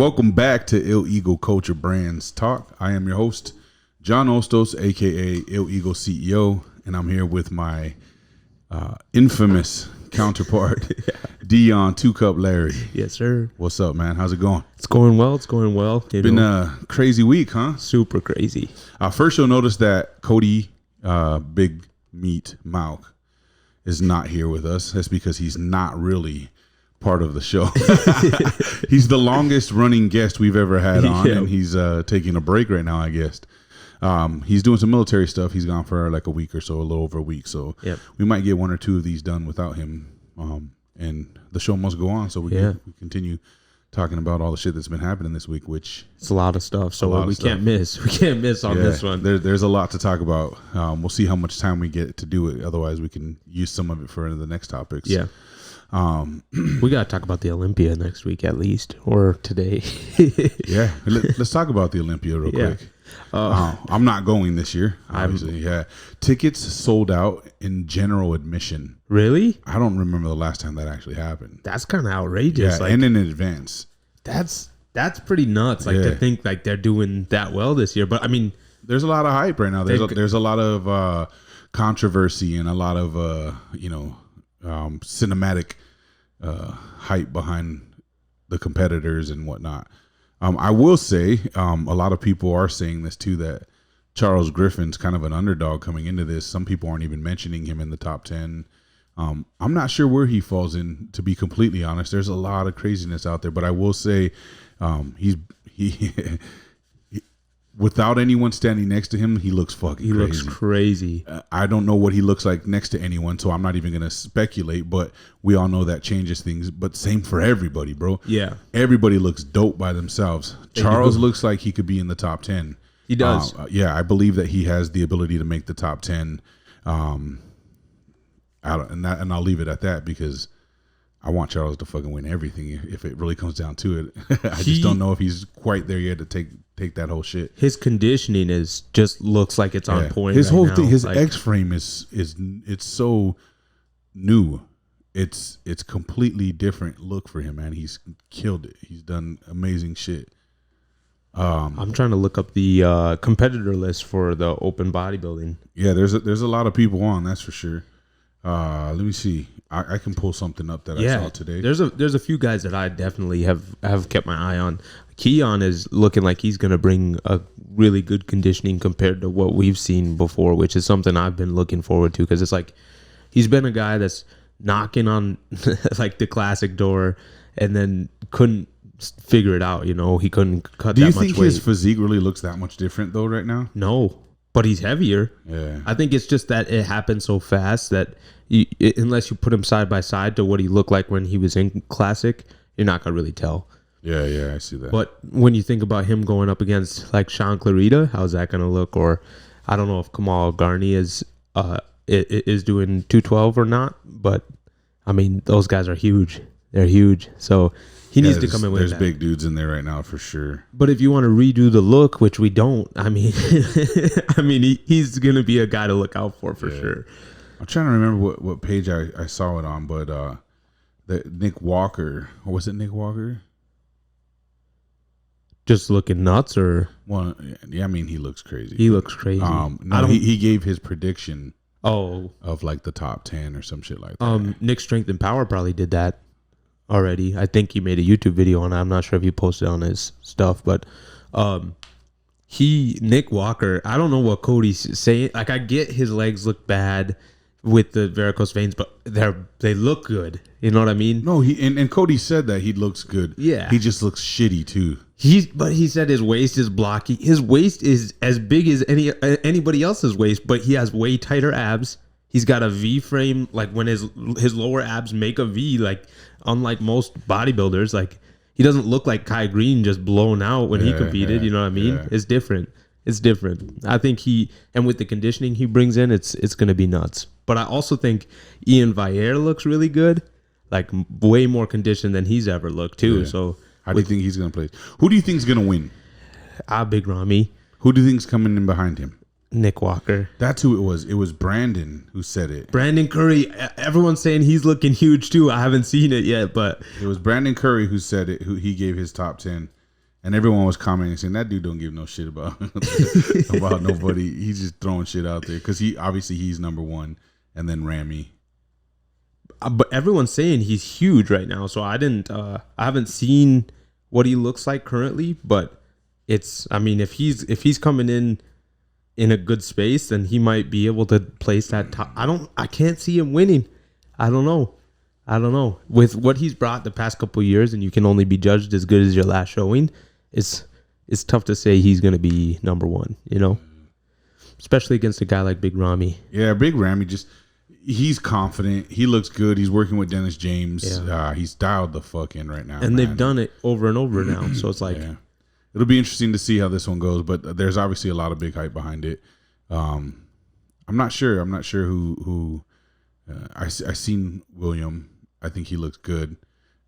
Welcome back to Ill Eagle Culture Brands Talk. I am your host, John Ostos, aka Ill Eagle CEO, and I'm here with my infamous counterpart, Dion Two Cup Larry. Yes, sir. What's up, man? How's it going? It's going well. It's going well. Been a crazy week, huh? Super crazy. First, you'll notice that Cody Big Meat Mauk is not here with us. That's because he's not really part of the show. He's the longest running guest we've ever had on, and he's taking a break right now, I guess. He's doing some military stuff. He's gone for like a week or so, a little over a week. So we might get one or two of these done without him. And the show must go on, so we continue talking about all the shit that's been happening this week, which it's a lot of stuff. So we can't miss. We can't miss on this one. There's a lot to talk about. We'll see how much time we get to do it. Otherwise, we can use some of it for the next topics. Yeah. We got to talk about the Olympia next week at least, or today. Yeah. Let's talk about the Olympia real quick. I'm not going this year, obviously. Tickets sold out in general admission. Really? I don't remember the last time that actually happened. That's kind of outrageous. Yeah, and in advance. That's pretty nuts. To think like they're doing that well this year. But I mean, there's a lot of hype right now. There's a lot of controversy and a lot of cinematic hype behind the competitors and whatnot. I will say a lot of people are saying this too, that Charles Griffin's kind of an underdog coming into this. Some people aren't even mentioning him in the top 10. I'm not sure where he falls in, to be completely honest. There's a lot of craziness out there, but I will say he without anyone standing next to him, he looks fucking crazy. He looks crazy. I don't know what he looks like next to anyone, so I'm not even going to speculate, but we all know that changes things. But same for everybody, bro. Yeah. Everybody looks dope by themselves. Charles looks like he could be in the top 10. He does. I believe that he has the ability to make the top 10. And I'll leave it at that, because I want Charles to fucking win everything if it really comes down to it. I just don't know if he's quite there yet to take that whole shit. His conditioning just looks like it's on point. His whole thing, his X frame is it's so new. It's completely different look for him, man. He's killed it. He's done amazing shit. I'm trying to look up the competitor list for the open bodybuilding. Yeah, there's a lot of people on, that's for sure. Let me see. I can pull something up that I saw today. There's a few guys that I definitely have kept my eye on. Keon is looking like he's going to bring a really good conditioning compared to what we've seen before, which is something I've been looking forward to, because it's like he's been a guy that's knocking on like the classic door and then couldn't figure it out. He couldn't cut that much weight. Do you think his physique really looks that much different though right now? No. But he's heavier. Yeah. I think it's just that it happened so fast that unless you put him side by side to what he looked like when he was in Classic, you're not going to really tell. Yeah, I see that. But when you think about him going up against like Sean Clarita, how's that going to look? Or I don't know if Kamal Garni is doing 212 or not. But, I mean, those guys are huge. They're huge. So he needs to come in with There's big dudes in there right now for sure. But if you want to redo the look, which we don't, I mean, he's going to be a guy to look out for sure. I'm trying to remember what page I saw it on, but the Nick Walker, or was it Nick Walker? Just looking nuts, or? Well, yeah, I mean, he looks crazy. He looks crazy. He gave his prediction of like the top 10 or some shit like that. Nick Strength and Power probably did that already. I think he made a YouTube video on it. I'm not sure if he posted on his stuff, but Nick Walker, I don't know what Cody's saying. Like, I get his legs look bad with the varicose veins, but they look good. You know what I mean? No, and Cody said that he looks good. Yeah. He just looks shitty too. But he said his waist is blocky. His waist is as big as anybody else's waist, but he has way tighter abs. He's got a V frame, like when his lower abs make a V, like unlike most bodybuilders. Like, he doesn't look like Kai Green just blown out when he competed. You know what I mean? Yeah. It's different. I think and with the conditioning he brings in, it's going to be nuts. But I also think Ian Vier looks really good, like way more conditioned than he's ever looked too. Yeah. So how do you think he's going to play? Who do you think is going to win? Big Ramy. Who do you think is coming in behind him? Nick Walker. That's who it was. It was Brandon who said it. Brandon Curry. Everyone's saying he's looking huge too. I haven't seen it yet, but it was Brandon Curry who said it. Who he gave his top 10. And everyone was commenting saying that dude don't give no shit about about nobody. He's just throwing shit out there because he's number one, and then Ramy. But everyone's saying he's huge right now, so I haven't seen what he looks like currently, but if he's coming in a good space, then he might be able to place that top. I can't see him winning. I don't know. With what he's brought the past couple of years, and you can only be judged as good as your last showing, it's tough to say he's going to be number one, especially against a guy like Big Ramy. Yeah, Big Ramy he's confident. He looks good. He's working with Dennis James. Yeah. He's dialed the fuck in right now. And they've done it over and over now. So it's like, it'll be interesting to see how this one goes, but there's obviously a lot of big hype behind it. I'm not sure who I seen William. I think he looks good.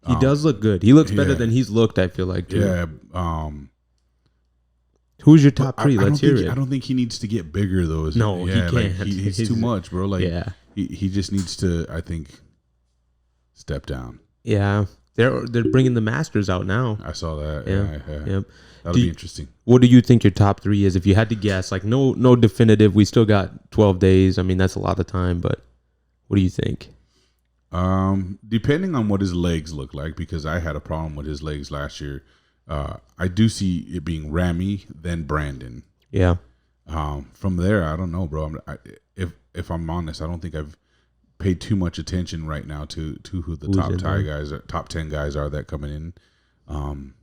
He does look good. He looks better than he's looked, I feel like, too. Yeah. Who's your top three? Let's hear it. I don't think he needs to get bigger, though. No, he can't. Like, he's too much, bro. Like, yeah. He just needs to, I think, step down. Yeah. They're bringing the Masters out now. I saw that. Yeah. Yep. That'll be interesting. What do you think your top three is? If you had to guess, like no definitive. We still got 12 days. I mean, that's a lot of time, but what do you think? Depending on what his legs look like, because I had a problem with his legs last year. I do see it being Ramy, then Brandon. Yeah. From there, I don't know, bro. If I'm honest, I don't think I've paid too much attention right now to who the top 10 guys are that coming in.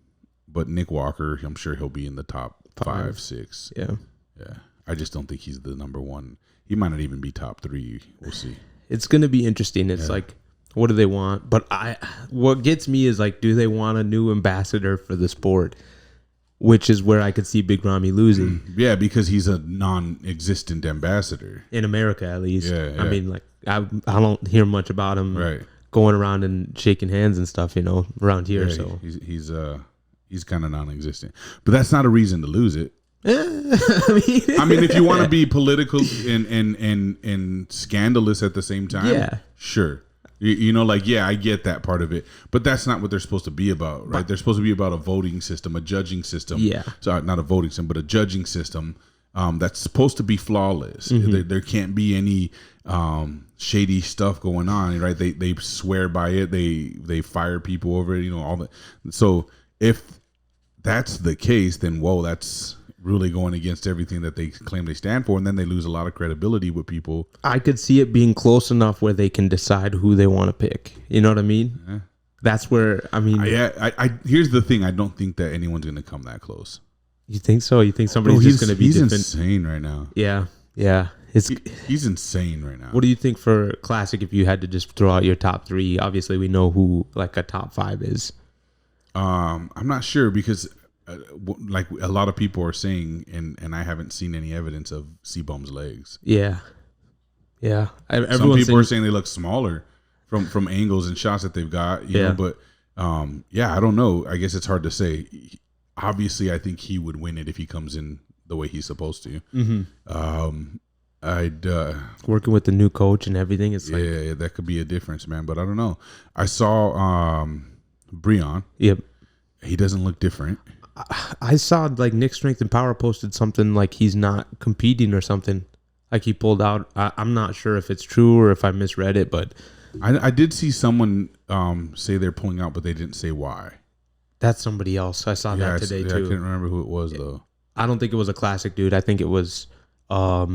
But Nick Walker, I'm sure he'll be in the top 5, 6. Yeah. I just don't think he's the number one. He might not even be top 3. We'll see. It's going to be interesting. It's like, what do they want? But what gets me is like, do they want a new ambassador for the sport? Which is where I could see Big Ramy losing. Yeah, because he's a non-existent ambassador. In America, at least. Yeah. I mean, like, I don't hear much about him going around and shaking hands and stuff, around here. So he's kind of non-existent. But that's not a reason to lose it. I mean, if you want to be political and scandalous at the same time, sure. I get that part of it, but that's not what they're supposed to be about, right? They're supposed to be about a voting system, a judging system. Yeah. So not a voting system, but a judging system that's supposed to be flawless. Mm-hmm. There can't be any shady stuff going on, right? They swear by it. They fire people over it. All that. So if that's the case, then that's really going against everything that they claim they stand for, and then they lose a lot of credibility with people. I could see it being close enough where they can decide who they want to pick. You know what I mean? Yeah. That's where, I mean... here's the thing. I don't think that anyone's going to come that close. You think so? You think somebody's just going to be He's insane right now. Yeah. He's insane right now. What do you think for Classic if you had to just throw out your top 3? Obviously, we know who like a top 5 is. I'm not sure because... like a lot of people are saying, and I haven't seen any evidence of C-Bum's legs. Yeah. Some people are saying they look smaller from angles and shots that they've got. You know, but I don't know. I guess it's hard to say. Obviously, I think he would win it if he comes in the way he's supposed to. Mm-hmm. I'd working with the new coach and everything. It's like that could be a difference, man. But I don't know. I saw Breon. Yep. He doesn't look different. I saw like Nick Strength and Power posted something like he's not competing or something. Like he pulled out. I'm not sure if it's true or if I misread it, but I did see someone say they're pulling out, but they didn't say why. That's somebody else. I saw that today too. I couldn't remember who it was though. I don't think it was a Classic dude. I think it was a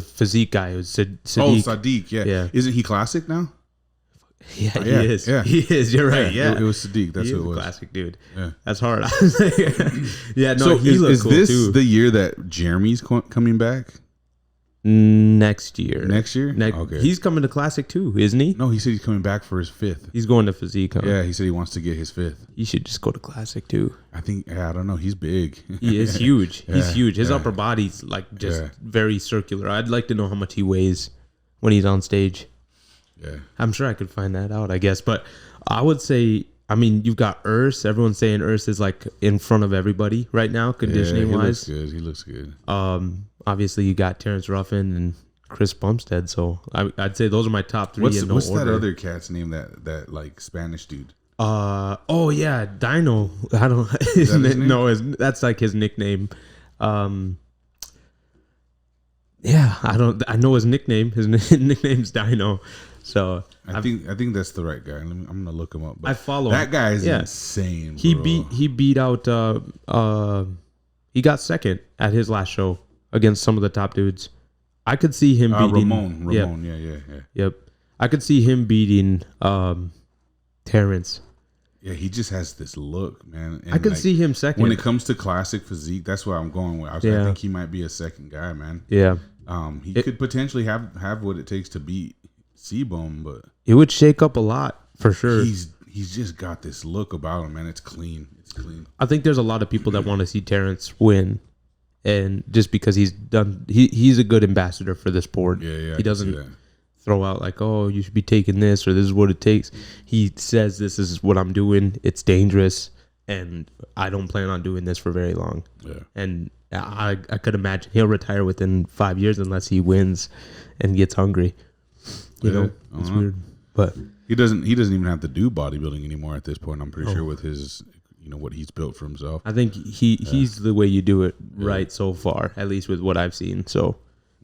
physique guy. It was Sadiq. Oh, Sadiq. Yeah. Isn't he Classic now? Yeah, he is. Yeah. He is. You're right. Yeah. It was Sadiq. That's who it was. Classic dude. Yeah. That's hard. Yeah. No, so he is cool this too. the year that Jeremy's coming back? Next year. Next year? Okay. He's coming to Classic too, isn't he? No, he said he's coming back for his 5th. He's going to physique. Huh? Yeah, he said he wants to get his 5th. He should just go to Classic too. I think. I don't know. He's big. He is huge. He's huge. His upper body's like just very circular. I'd like to know how much he weighs when he's on stage. Yeah, I'm sure I could find that out, I guess. But I would say, I mean, you've got Urs. Everyone's saying Urs is like in front of everybody right now, conditioning wise. He looks good. Obviously you got Terrence Ruffin and Chris Bumstead. So I'd say those are my top 3 What's in no that order. other cat's name? That like Spanish dude. Oh yeah, Dino. I don't. That's like his nickname. Yeah, I don't. I know his nickname. His nickname's Dino. So I think that's the right guy. I'm gonna look him up. But I follow that him. guy is Yeah. insane. He bro. beat out. He got second at his last show against some of the top dudes. I could see him beating Ramon. Yeah. Yep. I could see him beating Terrence. Yeah, he just has this look, man. And I could see him second. when it comes to classic physique. That's what I'm going with. I think he might be a second guy, man. Yeah. He could potentially have what it takes to beat C-Bone, but it would shake up a lot for sure. He's just got this look about him, man. It's clean. It's clean. I think there's a lot of people that want to see Terrence win, and just because he's a good ambassador for the sport. Yeah. He doesn't throw out like, oh, you should be taking this or this is what it takes. He says this is what I'm doing. It's dangerous, and I don't plan on doing this for very long. Yeah. And I could imagine he'll retire within 5 years unless he wins and gets hungry. You know, it's weird, but he doesn't even have to do bodybuilding anymore at this point. I'm pretty sure with his, what he's built for himself. I think he's the way you do it right so far, at least with what I've seen. So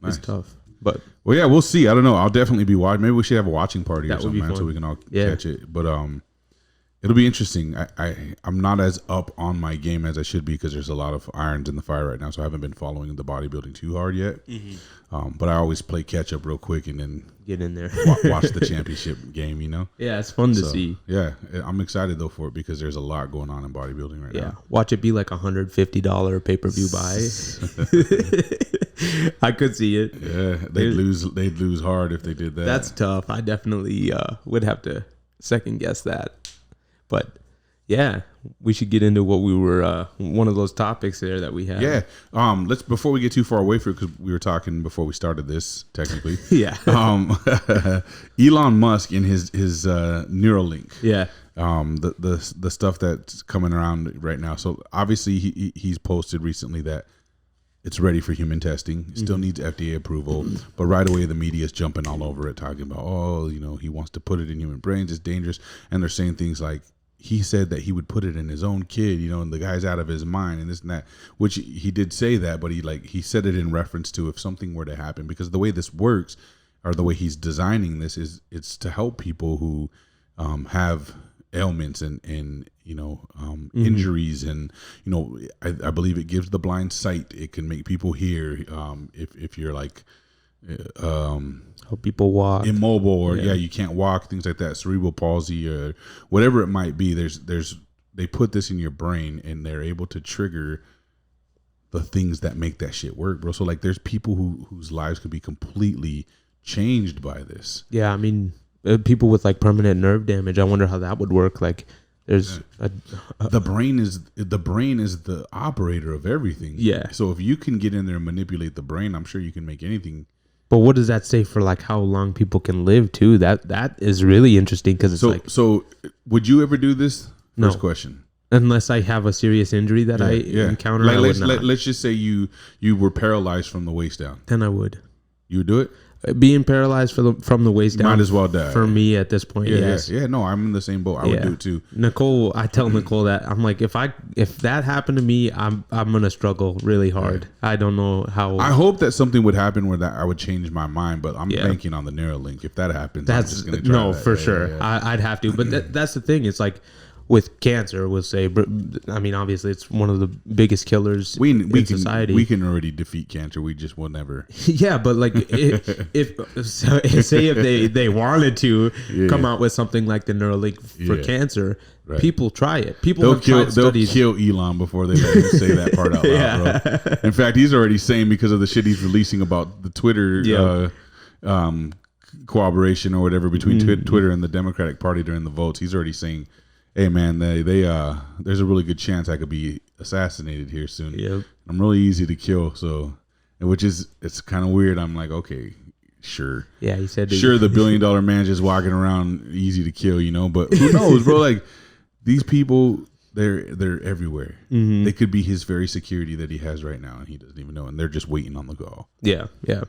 it's tough, but well, yeah, we'll see. I don't know. I'll definitely be watching. Maybe we should have a watching party or That would be something, man, fun. so we can all catch it. But it'll be interesting. I'm not as up on my game as I should be because there's a lot of irons in the fire right now. So I haven't been following the bodybuilding too hard yet. But I always play catch up real quick and then get in there, watch the championship game. Yeah, it's fun to see. Yeah, I'm excited though for it because there's a lot going on in bodybuilding right now. Watch it be like $150 pay-per-view buy. I could see it. Yeah, they'd lose hard if they did that. That's tough. I definitely would have to second guess that. But yeah, we should get into what we were one of those topics there that we had. Yeah. Let's before we get too far away from it, because we were talking before we started this technically. Yeah. Elon Musk and his Neuralink. Yeah. The stuff that's coming around right now. So obviously he's posted recently that it's ready for human testing. It still needs FDA approval, but right away the media is jumping all over it, talking about, he wants to put it in human brains. It's dangerous, and they're saying things like, he said that he would put it in his own kid, and the guy's out of his mind and this and that, which he did say that, but he said it in reference to if something were to happen, because the way this works, or the way he's designing this, is it's to help people who have ailments and injuries, and I believe it gives the blind sight. It can make people hear if you're like help people walk, immobile, or you can't walk, things like that, cerebral palsy or whatever it might be. They put this in your brain and they're able to trigger the things that make that shit work, bro. So like there's people whose lives could be completely changed by this. Yeah, I mean, people with like permanent nerve damage, I wonder how that would work. Like there's the brain is the operator of everything. Yeah. So if you can get in there and manipulate the brain, I'm sure you can make anything. But what does that say for like how long people can live too? That is really interesting, because it's so would you ever do this? No. First question. Unless I have a serious injury that I encounter, I would not. Let's just say you were paralyzed from the waist down. Then I would. You would do it? Being paralyzed from the waist down, might as well die. For me at this point, yes. Yeah. No, I'm in the same boat. I would do it too. Nicole, I tell Nicole that I'm like, if that happened to me, I'm gonna struggle really hard. Yeah. I don't know how. I hope that something would happen where that I would change my mind, but I'm banking on the Neuralink. If that happens, I'm just gonna try that. For sure. Yeah. I'd have to, but that's the thing. It's like with cancer, we'll say. I mean, obviously, it's one of the biggest killers in society. We can already defeat cancer. We just will never. Yeah, but like, if they wanted to come out with something like the Neuralink for cancer, people try it. They'll kill Elon before they let him say that part out loud, bro. In fact, he's already saying, because of the shit he's releasing about the Twitter cooperation or whatever between Twitter and the Democratic Party during the votes, he's already saying, hey man, they there's a really good chance I could be assassinated here soon. Yep. I'm really easy to kill, so it's kind of weird. I'm like, okay, sure. Yeah, he said sure, the $1 billion man just walking around easy to kill, but who knows, bro? Like these people, they're everywhere. Mm-hmm. They could be his very security that he has right now, and he doesn't even know, and they're just waiting on the call. Yeah.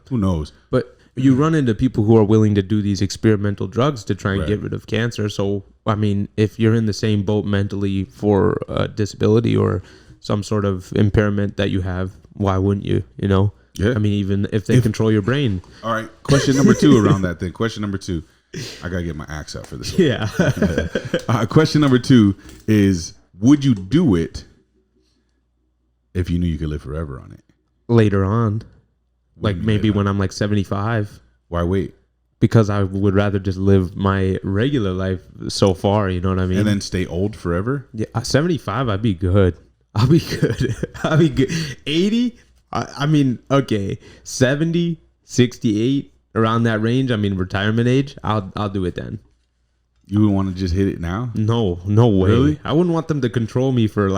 Who knows? But you run into people who are willing to do these experimental drugs to try and get rid of cancer. So, I mean, if you're in the same boat mentally for a disability or some sort of impairment that you have, why wouldn't you? You know? Yeah. I mean, even if they control your brain. All right. Question number 2 around that thing. Question number 2. I gotta get my axe out for this one. Yeah. Question number 2 is: would you do it if you knew you could live forever on it? Later on, like maybe when I'm like 75. Why wait? Because I would rather just live my regular life so far. You know what I mean? And then stay old forever? Yeah, 75. I'd be good. I'll be good. 80. I mean, okay, 70, 68, around that range. I mean, retirement age. I'll do it then. You would want to just hit it now? No way. Really? I wouldn't want them to control me for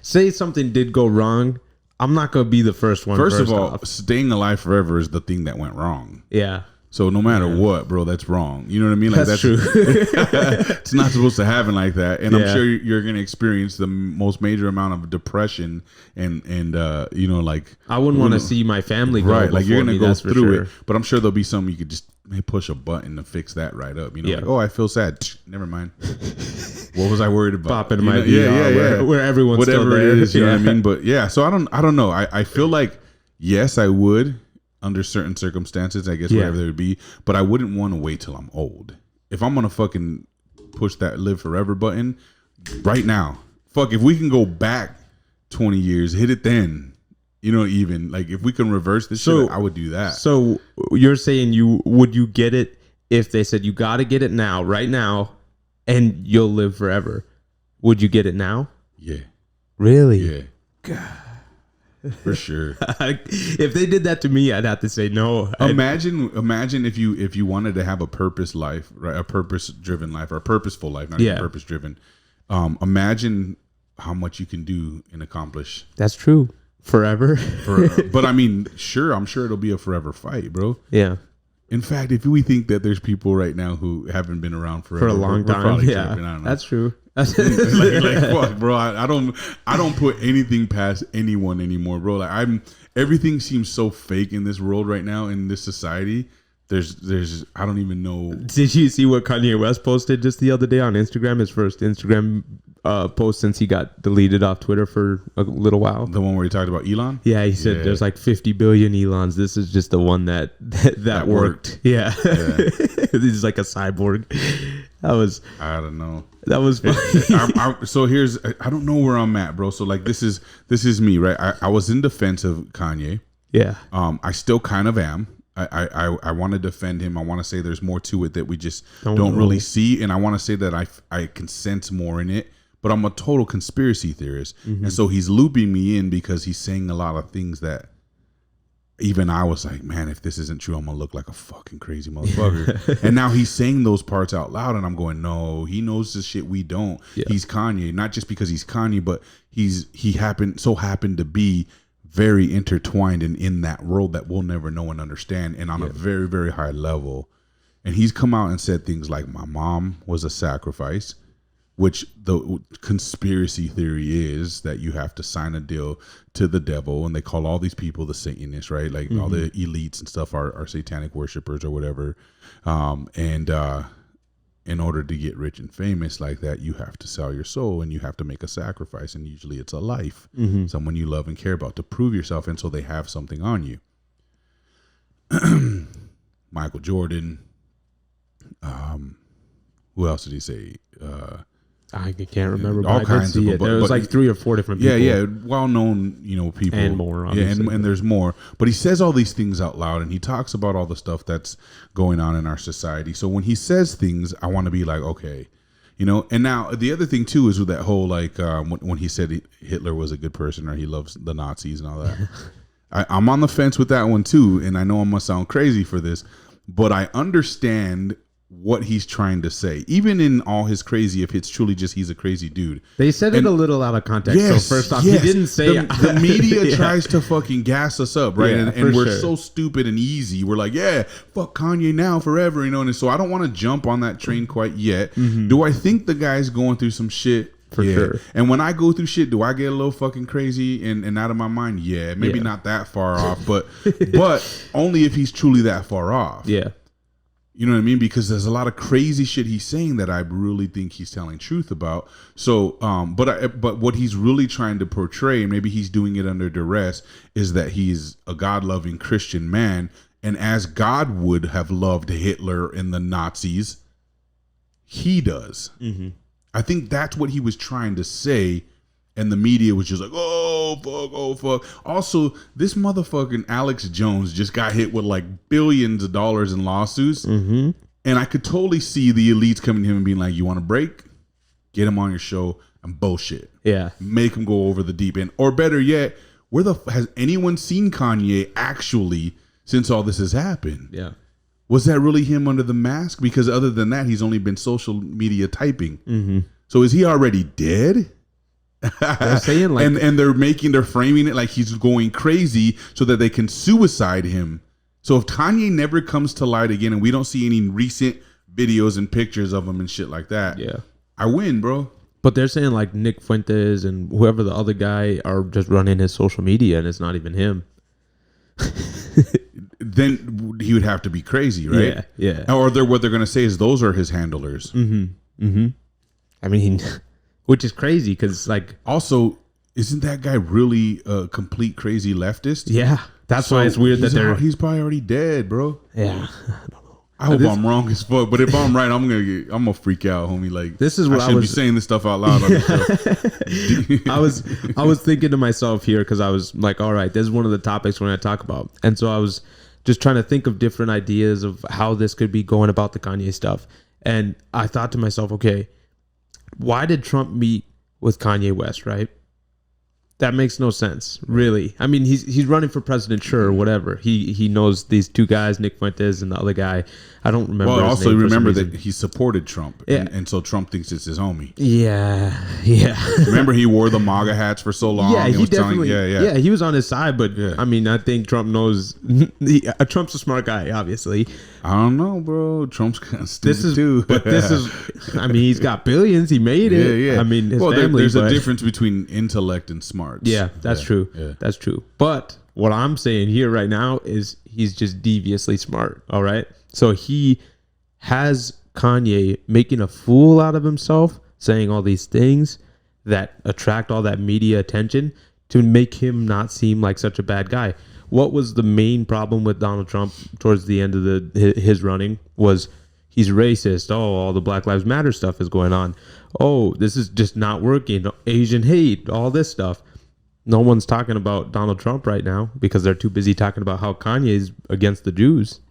say something did go wrong. I'm not gonna be the first one. First of all, staying alive forever is the thing that went wrong. Yeah. So no matter what, bro, that's wrong. You know what I mean? Like that's true. It's not supposed to happen like that. And I'm Yeah. sure you're going to experience the most major amount of depression and you know, like I wouldn't want to see my family go. right. Like you're going to go through sure. it. But I'm sure there'll be something you could just push a button to fix that right up. You know, Yeah. like, oh, I feel sad. Never mind. What was I worried about? Pop into You my know? VR where everyone's whatever still there. it is. You know what I mean? But yeah, so I don't know. I feel like yes, I would. Under certain circumstances, I guess whatever they would be, but I wouldn't want to wait till I'm old. If I'm gonna fucking push that live forever button right now, fuck. If we can go back 20 years, hit it then. You know, even like if we can reverse this shit, I would do that. So you're saying would you get it if they said you got to get it now, right now, and you'll live forever? Would you get it now? Yeah. Really? Yeah. God. For sure. If they did that to me, I'd have to say no. Imagine if you wanted to have a purpose life, right? A purpose driven life or a purposeful life, not even purpose driven. Imagine how much you can do and accomplish. That's true. Forever. But I mean, sure, I'm sure it'll be a forever fight, bro. Yeah. In fact, if we think that there's people right now who haven't been around forever for a long time, yeah, I don't know. That's true. like fuck, bro. I don't put anything past anyone anymore, bro. Like everything seems so fake in this world right now in this society. There's I don't even know. Did you see what Kanye West posted just the other day on Instagram? His first Instagram post since he got deleted off Twitter for a little while. The one where he talked about Elon? Yeah, he said there's like 50 billion Elons. This is just the one that worked. Yeah. This is like a cyborg. I don't know. That was funny. So here's I don't know where I'm at, bro. So like this is me, right? I was in defense of Kanye. Yeah. I still kind of am. I want to defend him. I want to say there's more to it that we just don't really see, and I want to say that I can sense more in it. But I'm a total conspiracy theorist, and so he's looping me in because he's saying a lot of things that even I was like, man, if this isn't true, I'm gonna look like a fucking crazy motherfucker. And now he's saying those parts out loud, and I'm going, no, he knows the shit we don't. Yeah. He's Kanye, not just because he's Kanye, but he happened to be very intertwined and in that world that we'll never know and understand, and on a very, very high level. And he's come out and said things like, my mom was a sacrifice, which the conspiracy theory is that you have to sign a deal to the devil, and they call all these people the Satanists, right? Like all the elites and stuff are satanic worshipers or whatever. And in order to get rich and famous like that, you have to sell your soul and you have to make a sacrifice. And usually it's a life, someone you love and care about, to prove yourself. And so they have something on you. Michael Jordan. Who else did he say? I can't remember. All kinds of them. There was like 3 or 4 different people. Yeah, well-known, people. And more, obviously. Yeah, and there's more. But he says all these things out loud, and he talks about all the stuff that's going on in our society. So when he says things, I want to be like, okay. And now the other thing, too, is with that whole, like, when he said Hitler was a good person or he loves the Nazis and all that. I'm on the fence with that one, too, and I know I'm going to sound crazy for this, but I understand what he's trying to say, even in all his crazy, if it's truly just he's a crazy dude. They said it a little out of context. Yes, so first off, he didn't say the media tries to fucking gas us up, right? And we're so stupid and easy. We're like, yeah, fuck Kanye now forever, and so I don't want to jump on that train quite yet. Do I think the guy's going through some shit? for sure. And when I go through shit, do I get a little fucking crazy and out of my mind? Yeah, maybe not that far off, but only if he's truly that far off. Yeah. You know what I mean? Because there's a lot of crazy shit he's saying that I really think he's telling truth about. So, but what he's really trying to portray, maybe he's doing it under duress, is that he's a God-loving Christian man, and as God would have loved Hitler and the Nazis, he does. Mm-hmm. I think that's what he was trying to say. And the media was just like, oh, fuck. Also, this motherfucking Alex Jones just got hit with like billions of dollars in lawsuits. Mm-hmm. And I could totally see the elites coming to him and being like, you want a break? Get him on your show and bullshit. Yeah. Make him go over the deep end. Or better yet, has anyone seen Kanye actually since all this has happened? Yeah. Was that really him under the mask? Because other than that, he's only been social media typing. Mm-hmm. So is he already dead? They're saying like, and they're framing it like he's going crazy so that they can suicide him. So if Kanye never comes to light again and we don't see any recent videos and pictures of him and shit like that, yeah, I win, bro. But they're saying like Nick Fuentes and whoever the other guy are just running his social media and it's not even him. Then he would have to be crazy, right? Yeah. Or what they're going to say is those are his handlers. Mm-hmm. Mm-hmm. I mean... Which is crazy because, like... Also, isn't that guy really a complete crazy leftist? Yeah. That's why it's weird that he's probably already dead, bro. Yeah. I don't know. I hope I'm wrong as fuck, but if I'm right, I'm gonna freak out, homie. Like, this is what I shouldn't be saying this stuff out loud. I was thinking to myself here because I was like, all right, this is one of the topics we're gonna talk about. And so I was just trying to think of different ideas of how this could be going about the Kanye stuff. And I thought to myself, okay, why did Trump meet with Kanye West, right? That makes no sense, really. I mean, he's running for president, sure, or whatever. He knows these two guys, Nick Fuentes and the other guy. I don't remember. Well, his also name remember that he supported Trump, yeah. and so Trump thinks it's his homie. Yeah. Remember, he wore the MAGA hats for so long. Yeah, he definitely. Yeah, he was on his side, but yeah. I mean, I think Trump knows. Trump's a smart guy, obviously. I don't know, bro. Trump's kind of stupid too. But this is. I mean, he's got billions. He made it. Yeah. I mean, his family. There's a difference between intellect and smarts. Yeah, that's true. Yeah. That's true. But what I'm saying here right now is he's just deviously smart. All right. So he has Kanye making a fool out of himself, saying all these things that attract all that media attention to make him not seem like such a bad guy. What was the main problem with Donald Trump towards the end of his running was he's racist. Oh, all the Black Lives Matter stuff is going on. Oh, this is just not working. Asian hate, all this stuff. No one's talking about Donald Trump right now because they're too busy talking about how Kanye's against the Jews.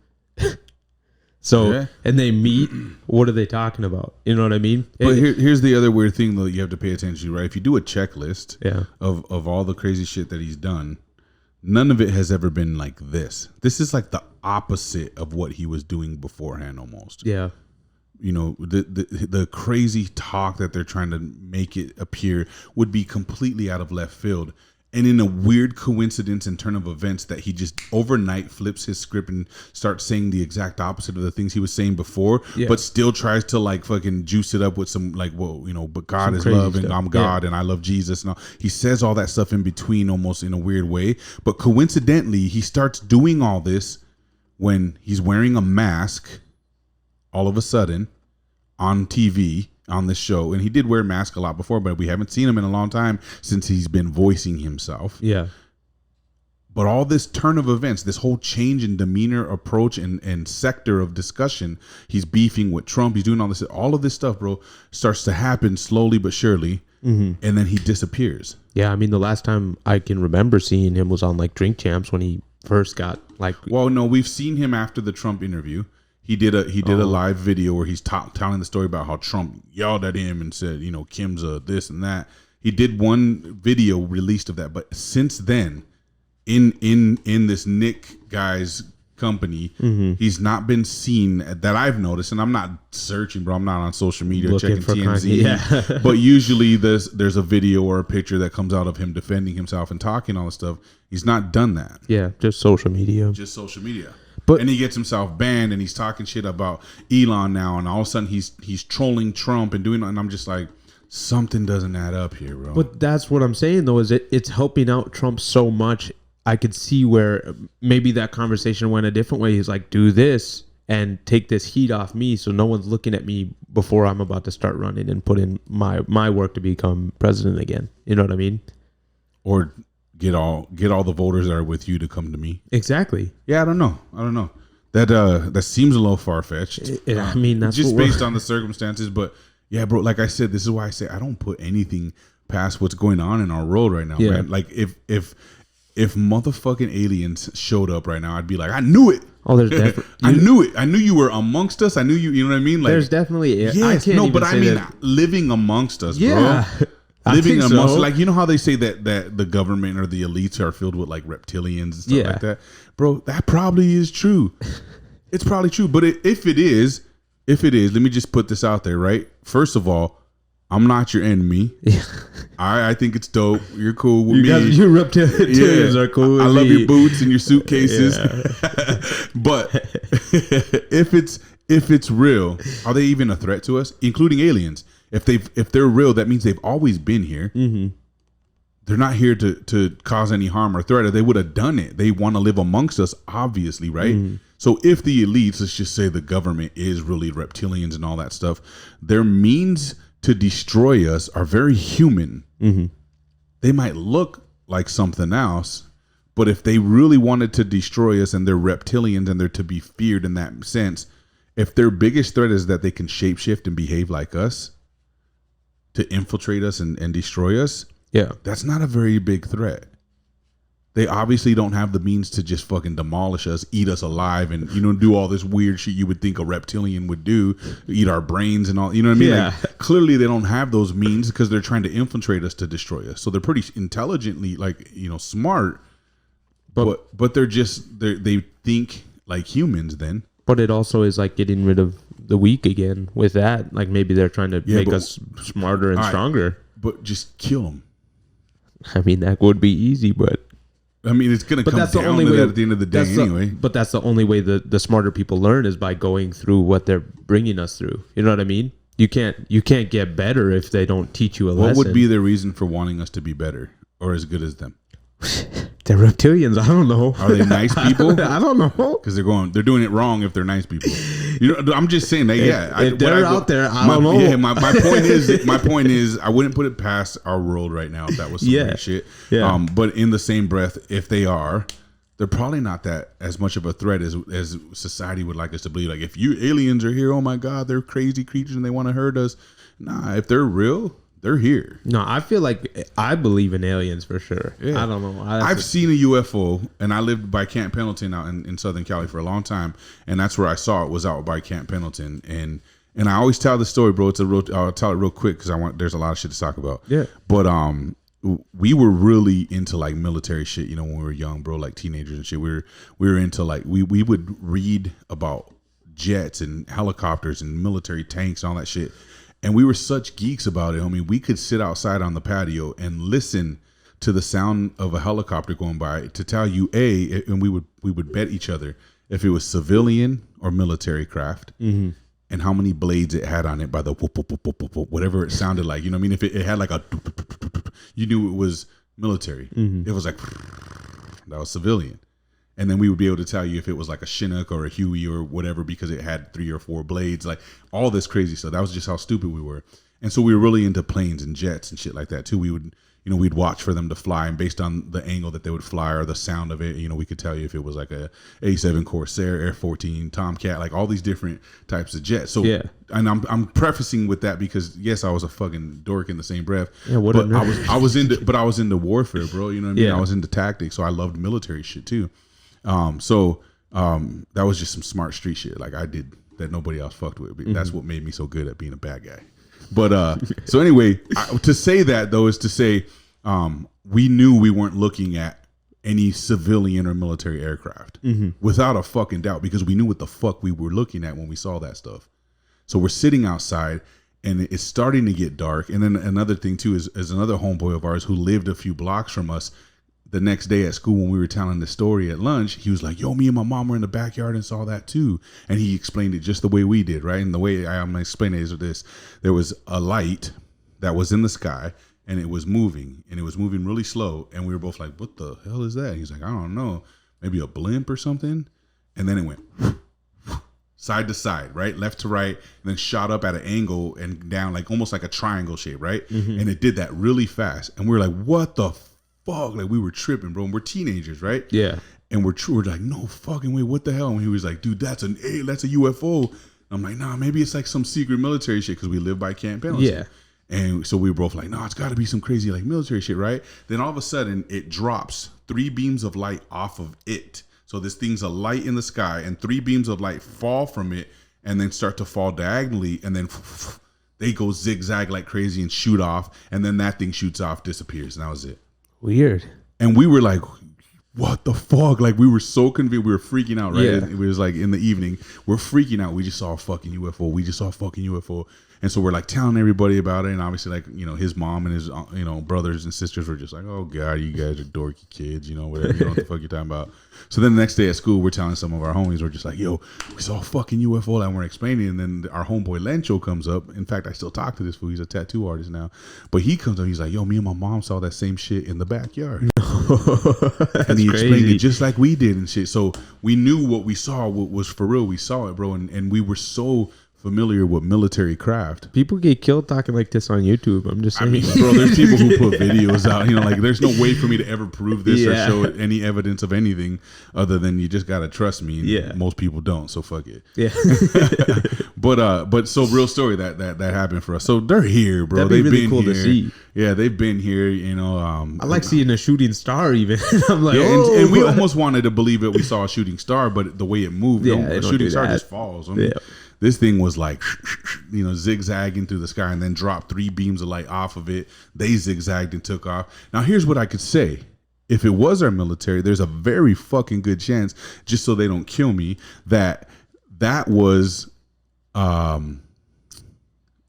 So, yeah. And they meet, what are they talking about? You know what I mean? But here's the other weird thing, though, you have to pay attention to, right? If you do a checklist yeah. of all the crazy shit that he's done, none of it has ever been like this. This is like the opposite of what he was doing beforehand almost. Yeah. You know, the crazy talk that they're trying to make it appear would be completely out of left field. And in a weird coincidence and turn of events that he just overnight flips his script and starts saying the exact opposite of the things he was saying before, yeah. but still tries to like fucking juice it up with some like, well, you know, but God is love and I'm God and I love Jesus. And all. He says all that stuff in between almost in a weird way. But coincidentally, he starts doing all this when he's wearing a mask all of a sudden on TV on this show. And he did wear a mask a lot before, but we haven't seen him in a long time since he's been voicing himself. Yeah. But all this turn of events, this whole change in demeanor, approach, and sector of discussion, he's beefing with Trump. He's doing all this. All of this stuff, bro, starts to happen slowly but surely. Mm-hmm. And then he disappears. Yeah. I mean, the last time I can remember seeing him was on like Drink Champs when he first got like... Well, no, we've seen him after the Trump interview. He did a live video where he's telling the story about how Trump yelled at him and said, you know, Kim's a this and that. He did one video released of that, but since then, in this Nick guy's company, mm-hmm. he's not been seen that I've noticed. And I'm not searching, bro. I'm not on social media looking checking TMZ. Yeah. But usually there's a video or a picture that comes out of him defending himself and talking all this stuff. He's not done that. Yeah, just social media. But, and he gets himself banned and he's talking shit about Elon now, and all of a sudden he's trolling Trump and doing, and I'm just like, something doesn't add up here, bro. But that's what I'm saying, though, is it's helping out Trump so much. I could see where maybe that conversation went a different way. He's like, do this and take this heat off me so no one's looking at me before I'm about to start running and put in my work to become president again. You know what I mean? Or get all the voters that are with you to come to me. Exactly. Yeah, I don't know. That seems a little far-fetched. I mean, that's just based on the circumstances. But yeah, bro, like I said, this is why I say I don't put anything past what's going on in our world right now, man. Like if motherfucking aliens showed up right now, I'd be like, I knew it. Oh, there's definitely. I knew it. I knew you were amongst us. I knew you. You know what I mean? Like, there's definitely. Yes, no, but I mean living amongst us, bro. Living amongst, like, you know how they say that the government or the elites are filled with like reptilians and stuff like that, bro. That probably is true. It's probably true. But if it is, let me just put this out there, right? First of all, I'm not your enemy. I think it's dope. You're cool with me. Your reptilians are cool with me. I love your boots and your suitcases. But if it's real, are they even a threat to us, including aliens? If they're real, that means they've always been here. Mm-hmm. They're not here to cause any harm or threat, or they would have done it. They want to live amongst us, obviously, right? Mm-hmm. So if the elites, let's just say the government is really reptilians and all that stuff, their means to destroy us are very human. Mm-hmm. They might look like something else, but if they really wanted to destroy us and they're reptilians and they're to be feared in that sense, if their biggest threat is that they can shapeshift and behave like us to infiltrate us and destroy us, that's not a very big threat. They obviously don't have the means to just fucking demolish us, eat us alive, and, you know, do all this weird shit you would think a reptilian would do, eat our brains and all. You know what I mean? Yeah. Like, clearly, they don't have those means because they're trying to infiltrate us to destroy us. So they're pretty intelligently, like, you know, smart, but they think like humans. Then, but it also is like getting rid of the weak again with that. Like maybe they're trying to make us smarter and stronger. But just kill them. I mean, that would be easy, but. I mean, it's going to come down to that at the end of the day anyway. But that's the only way the smarter people learn is by going through what they're bringing us through. You know what I mean? You can't get better if they don't teach you a lesson. What would be their reason for wanting us to be better or as good as them? They're reptilians. I don't know. Are they nice people? I don't know. Because they're doing it wrong if they're nice people. You know, I'm just saying that. If they're out there, I don't know. Yeah, my point is, I wouldn't put it past our world right now if that was some weird shit. Yeah. But in the same breath, if they are, they're probably not that as much of a threat as society would like us to believe. Like, if you aliens are here, oh my God, they're crazy creatures and they want to hurt us. Nah, if they're real, they're here. No, I feel like I believe in aliens for sure. Yeah. I don't know. I've seen a UFO, and I lived by Camp Pendleton out in Southern Cali for a long time, and that's where I saw it, was out by Camp Pendleton. And I always tell the story, bro. I'll tell it real quick because there's a lot of shit to talk about. Yeah. But we were really into like military shit, you know, when we were young, bro, like teenagers and shit. We were into like we would read about jets and helicopters and military tanks and all that shit. And we were such geeks about it. I mean, we could sit outside on the patio and listen to the sound of a helicopter going by to tell you and we would bet each other if it was civilian or military craft, mm-hmm. and how many blades it had on it by the whoop, whoop, whoop, whoop, whoop, whatever it sounded like. You know what I mean? If it had like a, you knew it was military. Mm-hmm. It was like, that was civilian. And then we would be able to tell you if it was like a Chinook or a Huey or whatever because it had 3 or 4 blades, like all this crazy stuff. That was just how stupid we were. And so we were really into planes and jets and shit like that too. We would, you know, we'd watch for them to fly, and based on the angle that they would fly or the sound of it, you know, we could tell you if it was like a A7 Corsair, Air 14, Tomcat, like all these different types of jets. So, yeah. And I'm prefacing with that because yes, I was a fucking dork in the same breath. Yeah, but I was into warfare, bro. You know what I mean? Yeah. I was into tactics, so I loved military shit too. That was just some smart street shit like I did that nobody else fucked with. Mm-hmm. That's what made me so good at being a bad guy. But so anyway, to say that though is to say we knew we weren't looking at any civilian or military aircraft, mm-hmm. without a fucking doubt, because we knew what the fuck we were looking at when we saw that stuff. So we're sitting outside and it's starting to get dark. And then another thing too is another homeboy of ours who lived a few blocks from us. The next day at school when we were telling the story at lunch, he was like, yo, me and my mom were in the backyard and saw that too. And he explained it just the way we did, right? And the way I'm going to explain it is this. There was a light that was in the sky, and it was moving really slow. And we were both like, what the hell is that? And he's like, I don't know, maybe a blimp or something. And then it went side to side, right? Left to right, and then shot up at an angle and down, like almost like a triangle shape, right? And it did that really fast. And we were like, what the fuck? Like, we were tripping, bro. And we're teenagers, right? Yeah. And we're like, no fucking way, what the hell? And he was like, dude, that's a UFO. I'm like, nah, maybe it's like some secret military shit, because we live by Camp Pendleton. Yeah. And so we were both like, no, it's got to be some crazy like military shit, right? Then all of a sudden, it drops 3 beams of light off of it. So this thing's a light in the sky, and 3 beams of light fall from it and then start to fall diagonally, and then they go zigzag like crazy and shoot off, and then that thing shoots off, disappears, and that was it. Weird. And we were like, what the fuck? Like, we were so convinced. We were freaking out, right? Yeah. It was like in the evening. We're freaking out. We just saw a fucking UFO. We just saw a fucking UFO. And so we're like telling everybody about it. And obviously, like, you know, his mom and his, you know, brothers and sisters were just like, oh God, you guys are dorky kids, you know, whatever. You know what the fuck you're talking about. So then the next day at school, we're telling some of our homies, we're just like, yo, we saw a fucking UFO, and we're explaining. And then our homeboy Lencho comes up. In fact, I still talk to this fool. He's a tattoo artist now. But he comes up, he's like, yo, me and my mom saw that same shit in the backyard. And he explained it just like we did and shit. So we knew what we saw was for real. We saw it, bro. And we were so familiar with military craft. People get killed talking like this on YouTube. I'm just saying. I mean, bro, there's people who put videos out, you know, like, there's no way for me to ever prove this or show any evidence of anything other than you just got to trust me. And most people don't. So fuck it. Yeah. But so real story that happened for us. So they're here, bro. That'd be They've really been cool here. to see. Yeah, they've been here, you know. I like seeing a shooting star even. I'm like, and we almost wanted to believe that we saw a shooting star, but the way it moved, a shooting star just falls. I mean, this thing was like, you know, zigzagging through the sky, and then dropped 3 beams of light off of it. They zigzagged and took off. Now, here's what I could say. If it was our military, there's a very fucking good chance, just so they don't kill me, that was,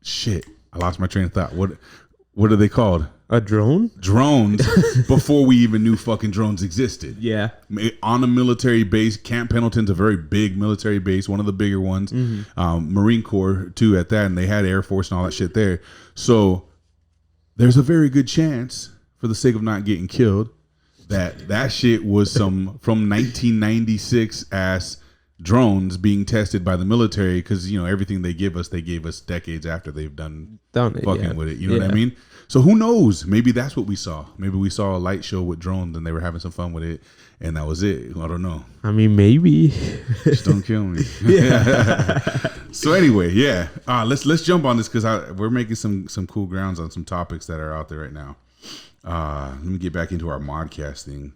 shit. I lost my train of thought. What are they called? A drone? Drones, before we even knew fucking drones existed. Yeah. On a military base. Camp Pendleton's a very big military base, one of the bigger ones. Marine Corps too at that, and they had Air Force and all that shit there. So there's a very good chance, for the sake of not getting killed, that shit was some from 1996 ass drones being tested by the military, because, you know, everything they gave us decades after they've done it, fucking with it. You know what I mean? So who knows? Maybe that's what we saw. Maybe we saw a light show with drones and they were having some fun with it, and that was it. I don't know. I mean, maybe. Just don't kill me. So anyway, let's jump on this, because we're making some cool grounds on some topics that are out there right now. Let me get back into our modcast thing.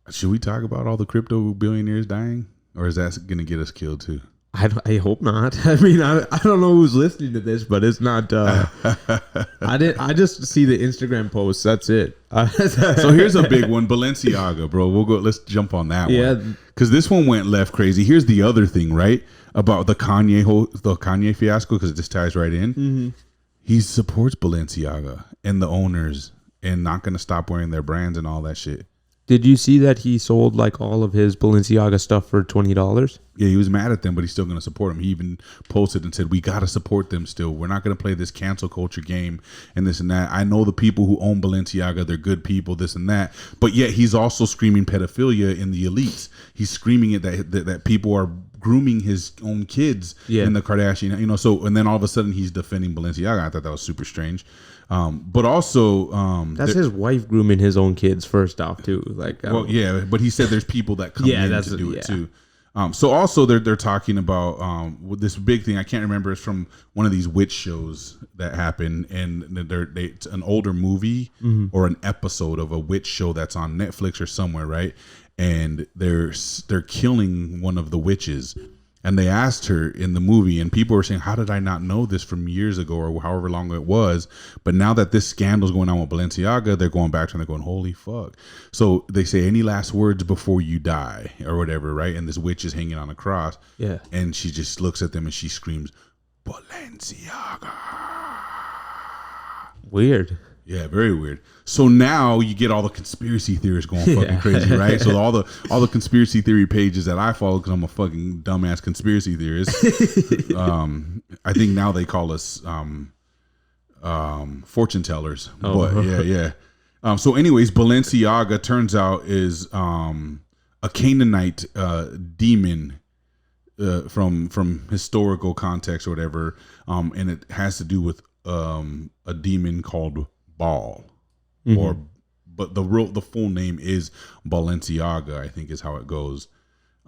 Should we talk about all the crypto billionaires dying? Or is that going to get us killed too? I hope not. I mean, I don't know who's listening to this, but it's not. I just see the Instagram posts. That's it. So here's a big one, Balenciaga, bro. Let's jump on that one. Because this one went left crazy. Here's the other thing, right? About the Kanye fiasco, because it just ties right in. He supports Balenciaga and the owners, and not going to stop wearing their brands and all that shit. Did you see that he sold like all of his Balenciaga stuff for $20? Yeah, he was mad at them, but he's still going to support them. He even posted and said, we got to support them still. We're not going to play this cancel culture game and this and that. I know the people who own Balenciaga, they're good people, this and that. But yet he's also screaming pedophilia in the elites. He's screaming it that people are grooming his own kids in the Kardashian, you know. So, and then all of a sudden he's defending Balenciaga. I thought that was super strange. But also, that's his wife grooming his own kids first off too. Like, but he said there's people that come in to do it too. So also they're talking about with this big thing. I can't remember. It's from one of these witch shows that happened, and it's an older movie or an episode of a witch show that's on Netflix or somewhere, right? And they're killing one of the witches. And they asked her in the movie, and people were saying, how did I not know this from years ago or however long it was? But now that this scandal's going on with Balenciaga, they're going back to and they're going, holy fuck. So they say, any last words before you die or whatever, right? And this witch is hanging on a cross. Yeah. And she just looks at them and she screams, Balenciaga. Weird. Yeah, very weird. So now you get all the conspiracy theorists going fucking crazy, right? So all the conspiracy theory pages that I follow, because I'm a fucking dumbass conspiracy theorist. I think now they call us fortune tellers. But yeah. So anyways, Balenciaga turns out is a Canaanite demon from historical context or whatever, and it has to do with a demon called Baal, but the full name is Balenciaga, I think is how it goes.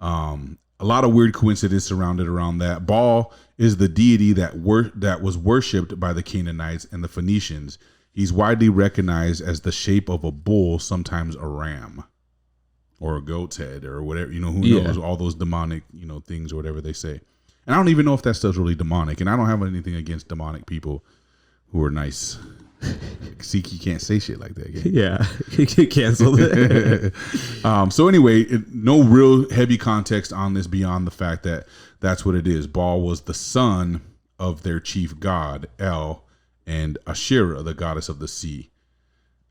A lot of weird coincidence surrounded around that. Baal is the deity that was worshipped by the Canaanites and the Phoenicians. He's widely recognized as the shape of a bull, sometimes a ram, or a goat's head, or whatever. Who knows? All those demonic, things or whatever they say. And I don't even know if that stuff's really demonic. And I don't have anything against demonic people who are nice. See, you can't say shit like that again. Yeah, you canceled it. So anyway, no real heavy context on this beyond the fact that that's what it is. Baal was the son of their chief god, El, and Asherah, the goddess of the sea.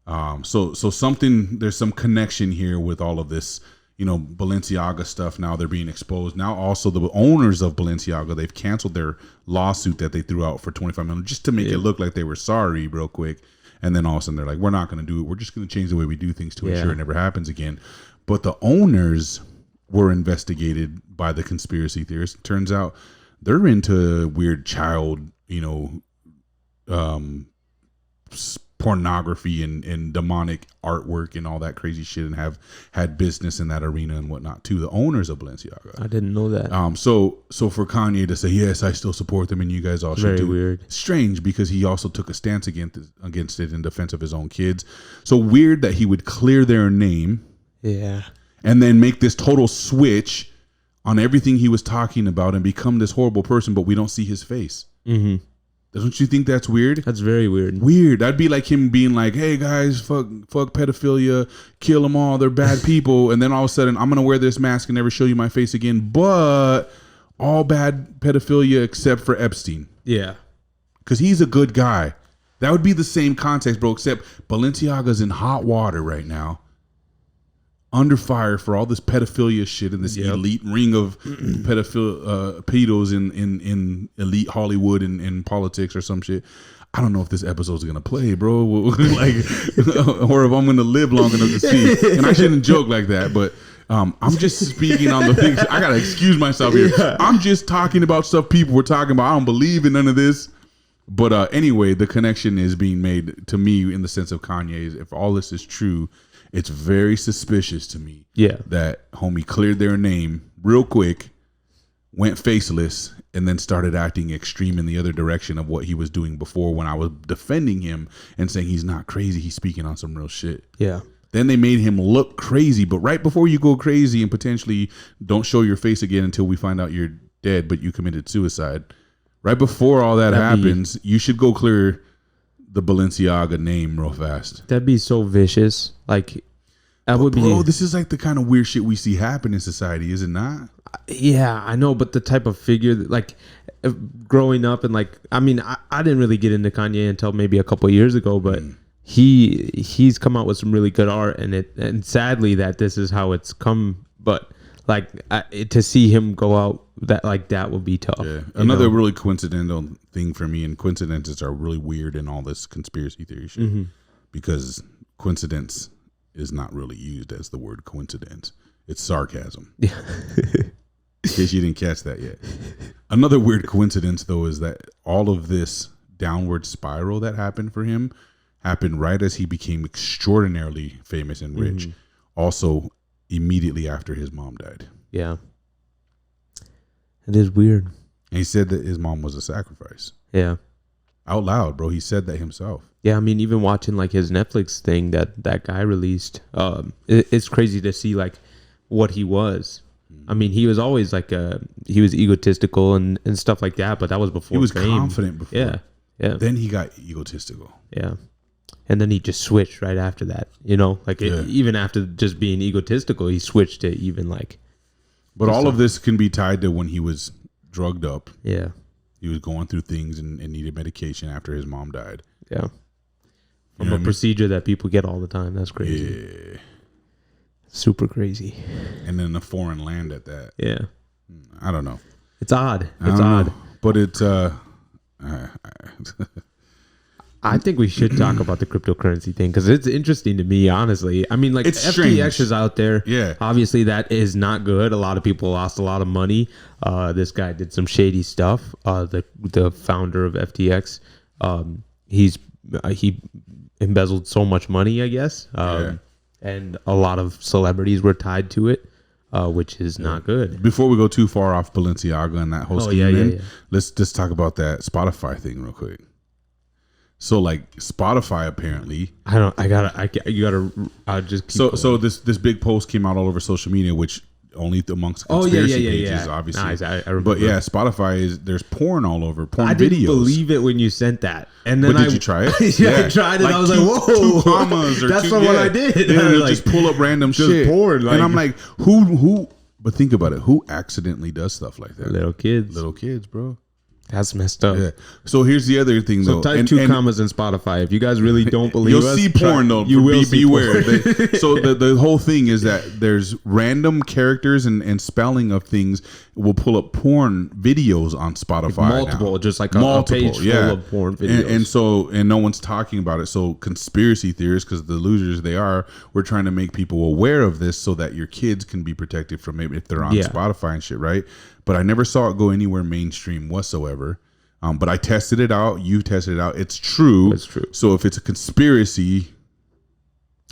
So there's some connection here with all of this, Balenciaga stuff. Now they're being exposed. Now also the owners of Balenciaga, they've canceled their lawsuit that they threw out for $25 million just to make it look like they were sorry real quick. And then all of a sudden they're like, we're not going to do it. We're just going to change the way we do things to ensure it never happens again. But the owners were investigated by the conspiracy theorists. Turns out they're into weird child, pornography and demonic artwork and all that crazy shit, and have had business in that arena and whatnot too. The owners of Balenciaga. I didn't know that. So for Kanye to say, yes, I still support them and you guys all should do. Weird. Strange, because he also took a stance against it in defense of his own kids. So weird that he would clear their name. Yeah. And then make this total switch on everything he was talking about and become this horrible person, but we don't see his face. Mm-hmm. Don't you think that's weird? That's very weird. Weird. That'd be like him being like, hey guys, fuck pedophilia, kill them all, they're bad people. And then all of a sudden, I'm going to wear this mask and never show you my face again. But all bad pedophilia except for Epstein. Yeah. Because he's a good guy. That would be the same context, bro, except Balenciaga's in hot water right now. Under fire for all this pedophilia shit and this elite ring of pedos in elite Hollywood and politics or some shit. I don't know if this episode's gonna play, bro. Like, or if I'm gonna live long enough to see. And I shouldn't joke like that, but I'm just speaking on the things. I gotta excuse myself here. I'm just talking about stuff people were talking about. I don't believe in none of this. But anyway, the connection is being made to me in the sense of Kanye's. If all this is true, it's very suspicious to me that homie cleared their name real quick, went faceless, and then started acting extreme in the other direction of what he was doing before when I was defending him and saying he's not crazy. He's speaking on some real shit. Yeah. Then they made him look crazy. But right before you go crazy and potentially don't show your face again until we find out you're dead, but you committed suicide. Right before all that happens, you should go clear the Balenciaga name real fast. That'd be so vicious. Like, that would be. Bro, this is like the kind of weird shit we see happen in society, is it not? Yeah, I know, but the type of figure that, like, growing up and like, I mean, I didn't really get into Kanye until maybe a couple of years ago, but he's come out with some really good art, and sadly that this is how it's come. But like, to see him go out that would be tough. Yeah. Another really coincidental thing for me, and coincidences are really weird in all this conspiracy theory shit, because coincidence is not really used as the word coincidence. It's sarcasm. Yeah. In case you didn't catch that yet. Another weird coincidence, though, is that all of this downward spiral that happened for him happened right as he became extraordinarily famous and rich. Also, immediately after his mom died. Yeah. It is weird. And he said that his mom was a sacrifice. Yeah. Out loud, bro. He said that himself. Yeah, I mean, even watching like his Netflix thing that guy released, it's crazy to see like what he was. I mean, he was always like he was egotistical and stuff like that, but that was before. He was fame. confident before. Yeah. Then he got egotistical. Yeah. And then he just switched right after that, like even after just being egotistical, he switched to even like. But all of this can be tied to when he was drugged up. Yeah. He was going through things and needed medication after his mom died. Yeah. From a procedure that people get all the time. That's crazy. Yeah. Super crazy. And in a foreign land at that. Yeah. I don't know. It's odd. It's odd. But it's I think we should talk about the cryptocurrency thing because it's interesting to me, honestly. I mean, like It's FTX strange. is out there. Yeah. Obviously, that is not good. A lot of people lost a lot of money. This guy did some shady stuff. The founder of FTX, he embezzled so much money, I guess. And a lot of celebrities were tied to it, which is not good. Before we go too far off Balenciaga and that whole scheme, yeah. let's just talk about that Spotify thing real quick. So like Spotify apparently, You gotta. I'll just keep so this big post came out all over social media, which only amongst conspiracy pages, obviously. Nice, I remember. But yeah, Spotify there's porn all over, porn I videos. didn't believe it when you sent that, and then But did you try it? yeah, I tried it. Like I was two, like, "Whoa, 2 commas or that's two, not what I did." Yeah, I was just pull up random shit, porn, and I'm like, who? But think about it. Who accidentally does stuff like that? Little kids, bro. That's messed up. Yeah. So here's the other thing, So though. type two commas in Spotify. If you guys really don't believe you'll us, see porn though. You will see beware. porn. So the whole thing is that there's random characters and spelling of things will pull up porn videos on Spotify. Multiple, now. just like a page full of porn videos. And no one's talking about it. So conspiracy theorists, because the losers they are, we're trying to make people aware of this so that your kids can be protected from maybe if they're on Spotify and shit, right? But I never saw it go anywhere mainstream whatsoever. But I tested it out. You tested it out. It's true. It's true. So if it's a conspiracy,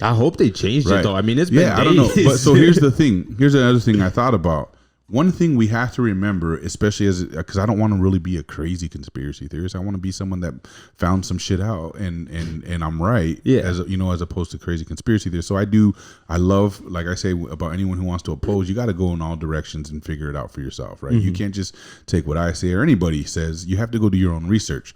I hope they changed it though. I mean, it's been days. I don't know. But so here's the thing. Here's another thing I thought about. One thing we have to remember, especially because I don't want to really be a crazy conspiracy theorist. I want to be someone that found some shit out and I'm right. Yeah. As opposed to crazy conspiracy theorists. So I love, like I say about anyone who wants to oppose, you got to go in all directions and figure it out for yourself, right? You can't just take what I say or anybody says. You have to go do your own research.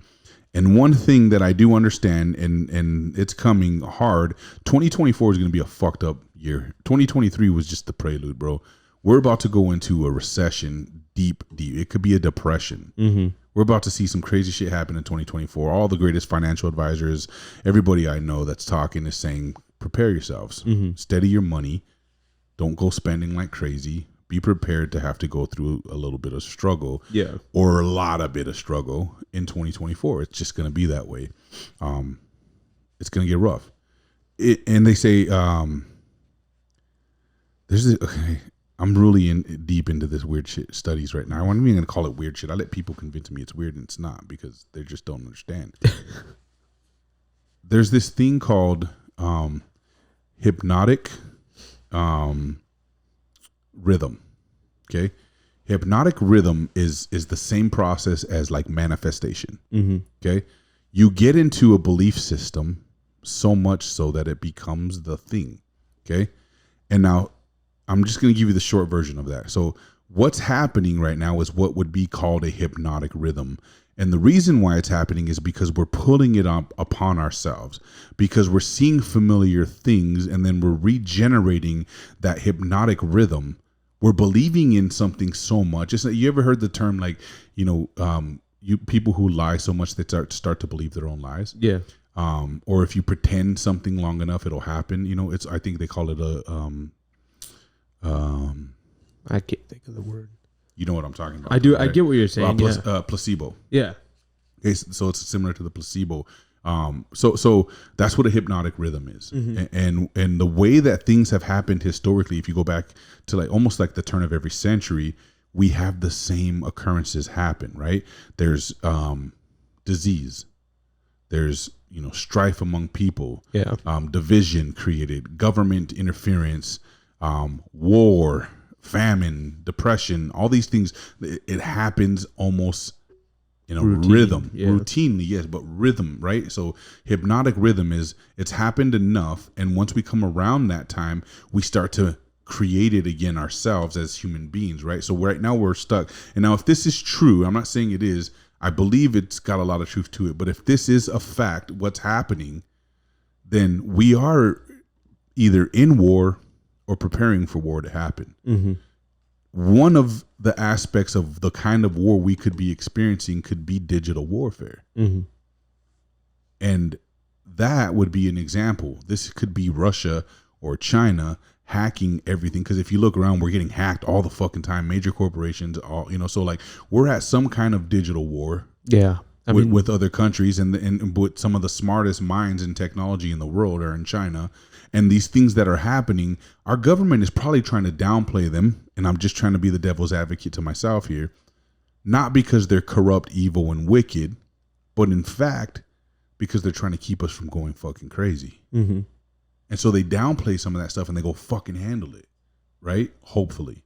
And one thing that I do understand, and it's coming hard, 2024 is going to be a fucked up year. 2023 was just the prelude, bro. We're about to go into a recession deep. It could be a depression. We're about to see some crazy shit happen in 2024. All the greatest financial advisors, everybody I know that's talking is saying, prepare yourselves. Steady your money. Don't go spending like crazy. Be prepared to have to go through a little bit of struggle. Yeah. Or a lot of bit of struggle in 2024. It's just going to be that way. It's going to get rough. And they say, I'm really deep into this weird shit studies right now. I'm not even going to call it weird shit. I let people convince me it's weird and it's not because they just don't understand. There's this thing called hypnotic rhythm. Okay. Hypnotic rhythm is the same process as like manifestation. Okay. You get into a belief system so much so that it becomes the thing. Okay. And now I'm just going to give you the short version of that. So what's happening right now is what would be called a hypnotic rhythm. And the reason why it's happening is because we're pulling it up upon ourselves, because we're seeing familiar things and then we're regenerating that hypnotic rhythm. We're believing in something so much. It's like, you ever heard the term like, you people who lie so much they start to believe their own lies. Yeah. Or if you pretend something long enough, it'll happen. I think they call it I can't think of the word. You know what I'm talking about. I do. Right? I get what you're saying. Placebo. Yeah. Okay, so it's similar to the placebo. So that's what a hypnotic rhythm is. And the way that things have happened historically, if you go back to like almost like the turn of every century, we have the same occurrences happen, right? There's disease. There's strife among people. Yeah. Division created, government interference, war, famine, depression, all these things. It happens almost in a rhythm, routinely, yes, but rhythm, right? So hypnotic rhythm it's happened enough, and once we come around that time, we start to create it again ourselves as human beings, right? So right now we're stuck. And now if this is true, I'm not saying it is, I believe it's got a lot of truth to it, but if this is a fact, what's happening, then we are either in war or preparing for war to happen. One of the aspects of the kind of war we could be experiencing could be digital warfare. And that would be an example. This could be Russia or China hacking everything. Because if you look around, we're getting hacked all the fucking time. Major corporations, so like we're at some kind of digital war. Yeah. with other countries, and with some of the smartest minds in technology in the world are in China. And these things that are happening, our government is probably trying to downplay them. And I'm just trying to be the devil's advocate to myself here. Not because they're corrupt, evil, and wicked, but in fact, because they're trying to keep us from going fucking crazy. Mm-hmm. And so they downplay some of that stuff and they go fucking handle it. Right? Hopefully.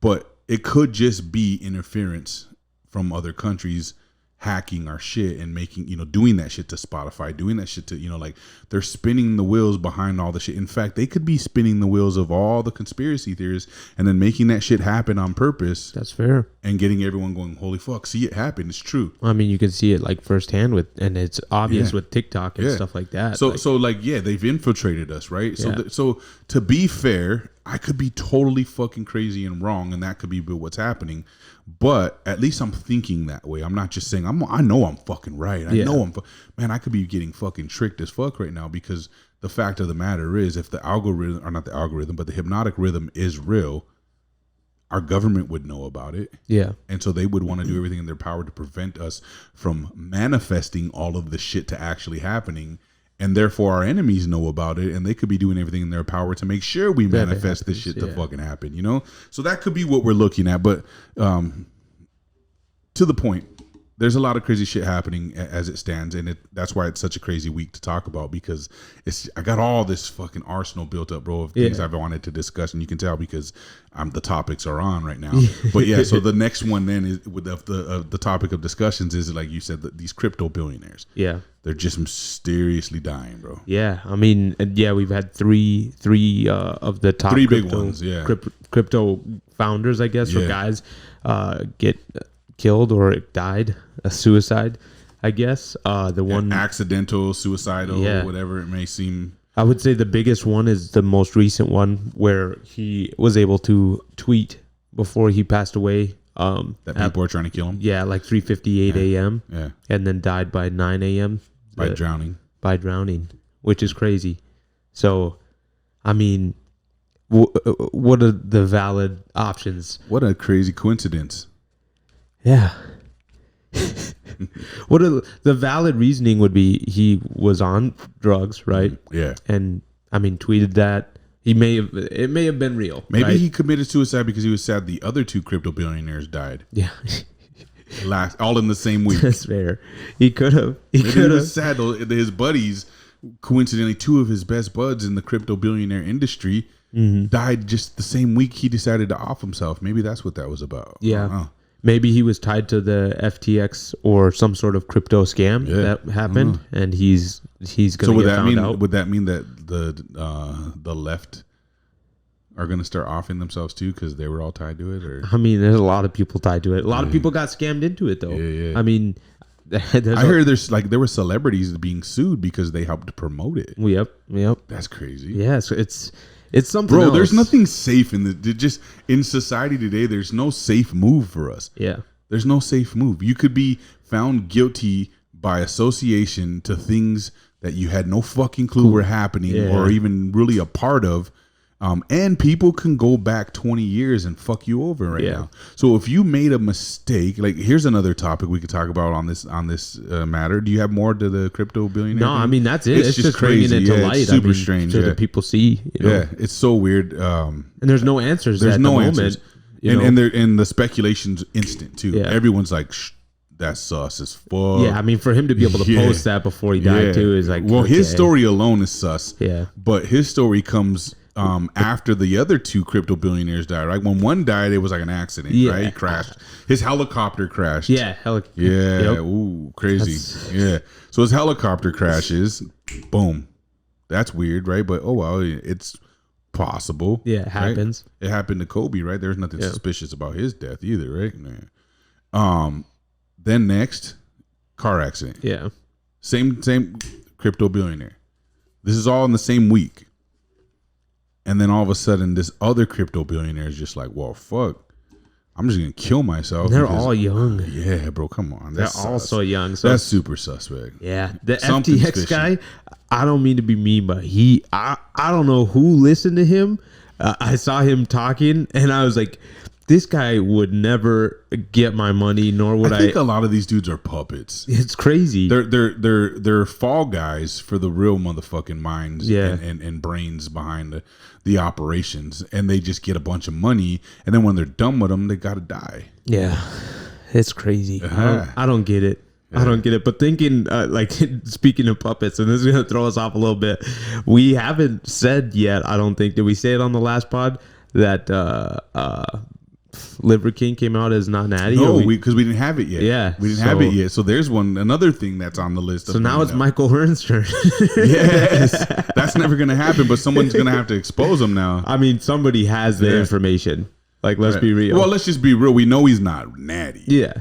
But it could just be interference from other countries hacking our shit and making, doing that shit to Spotify, doing that shit to, like they're spinning the wheels behind all the shit. In fact, they could be spinning the wheels of all the conspiracy theories and then making that shit happen on purpose. That's fair. And getting everyone going, holy fuck, see it happen. It's true. I mean, you can see it like firsthand and it's obvious with TikTok and stuff like that. So they've infiltrated us, right? So, so to be fair, I could be totally fucking crazy and wrong, and that could be what's happening. But at least I'm thinking that way. I'm not just saying I know I'm fucking right. I know man, I could be getting fucking tricked as fuck right now, because the fact of the matter is, if the algorithm, or not the algorithm, but the hypnotic rhythm is real, our government would know about it. Yeah. And so they would want to do everything in their power to prevent us from manifesting all of the shit to actually happening. And therefore our enemies know about it, and they could be doing everything in their power to make sure we manifest this shit to fucking happen, So that could be what we're looking at. But to the point, there's a lot of crazy shit happening as it stands, and that's why it's such a crazy week to talk about, because I got all this fucking arsenal built up, bro, of things I've wanted to discuss, and you can tell because the topics are on right now. But yeah, so the next one then is with the topic of discussions is, like you said, these crypto billionaires. Yeah, they're just mysteriously dying, bro. Yeah, I mean, we've had three of the top big ones, crypto founders, I guess, or guys get killed or died, a suicide, I guess. The one accidental, suicidal, whatever it may seem. I would say the biggest one is the most recent one, where he was able to tweet before he passed away. That people are trying to kill him. Yeah, like 3:58 a.m. Yeah, and then died by 9 a.m. by drowning. By drowning, which is crazy. So, I mean, what are the valid options? What a crazy coincidence. Yeah. The valid reasoning would be he was on drugs, right? Yeah. And I mean, tweeted that. It may have been real. Maybe he committed suicide because he was sad the other two crypto billionaires died. Yeah. All in the same week. That's fair. He could have. He was sad though. His buddies, coincidentally, two of his best buds in the crypto billionaire industry, died just the same week he decided to off himself. Maybe that's what that was about. Yeah. Maybe he was tied to the FTX or some sort of crypto scam that happened, and he's going to get found out. Would that mean that the left are going to start offing themselves too because they were all tied to it? Or I mean, there's a lot of people tied to it. A lot of people got scammed into it, though. I mean, I heard there were celebrities being sued because they helped promote it. Yep. That's crazy. Yeah, so it's something, bro. else. There's nothing safe in society today. There's no safe move for us. Yeah, there's no safe move. You could be found guilty by association to things that you had no fucking clue were happening or even really a part of. And people can go back 20 years and fuck you over now. So if you made a mistake, like here's another topic we could talk about on this matter. Do you have more to the crypto billionaire? No, thing? I mean that's it. It's just crazy. Bringing it to light. It's super strange. So that people see. Yeah, it's so weird. And there's no answers. There's at no the answers. Moment, and the speculation's instant too. Yeah. Everyone's like, that's sus as fuck. Yeah, I mean, for him to be able to post that before he died too is like, well, his story alone is sus. Yeah, but his story comes after the other two crypto billionaires died, right? When one died, it was like an accident, right? He crashed. His helicopter crashed. Yeah. Ooh, crazy. Yeah. So his helicopter crashes. Boom. That's weird, right? But oh well, it's possible. Yeah, it happens. Right? It happened to Kobe, right? There's nothing suspicious about his death either, right? Yeah. Then next, car accident. Yeah. Same crypto billionaire. This is all in the same week. And then all of a sudden, this other crypto billionaire is just like, well, fuck. I'm just going to kill myself. They're all young. Yeah, bro, come on. They're all so young. So that's super suspect. Yeah. The FTX guy, I don't mean to be mean, but I don't know who listened to him. I saw him talking, and I was like, this guy would never get my money, nor would I think a lot of these dudes are puppets. It's crazy. They're fall guys for the real motherfucking minds Yeah. and brains behind the operations, and they just get a bunch of money, and then when they're done with them, they gotta die. Yeah, it's crazy. I don't get it. I don't get it. But thinking, like, speaking of puppets, and this is going to throw us off a little bit. We haven't said yet, I don't think, did we say it on the last pod, that Liver King came out as not natty? No, because we didn't have it yet. Yeah. We didn't have it yet. So there's another thing that's on the list. So now it's Michael Hearn's turn. Yes. That's never going to happen, but someone's going to have to expose him now. I mean, somebody has the information. Like, let's be real. Well, let's just be real. We know he's not natty. Yeah.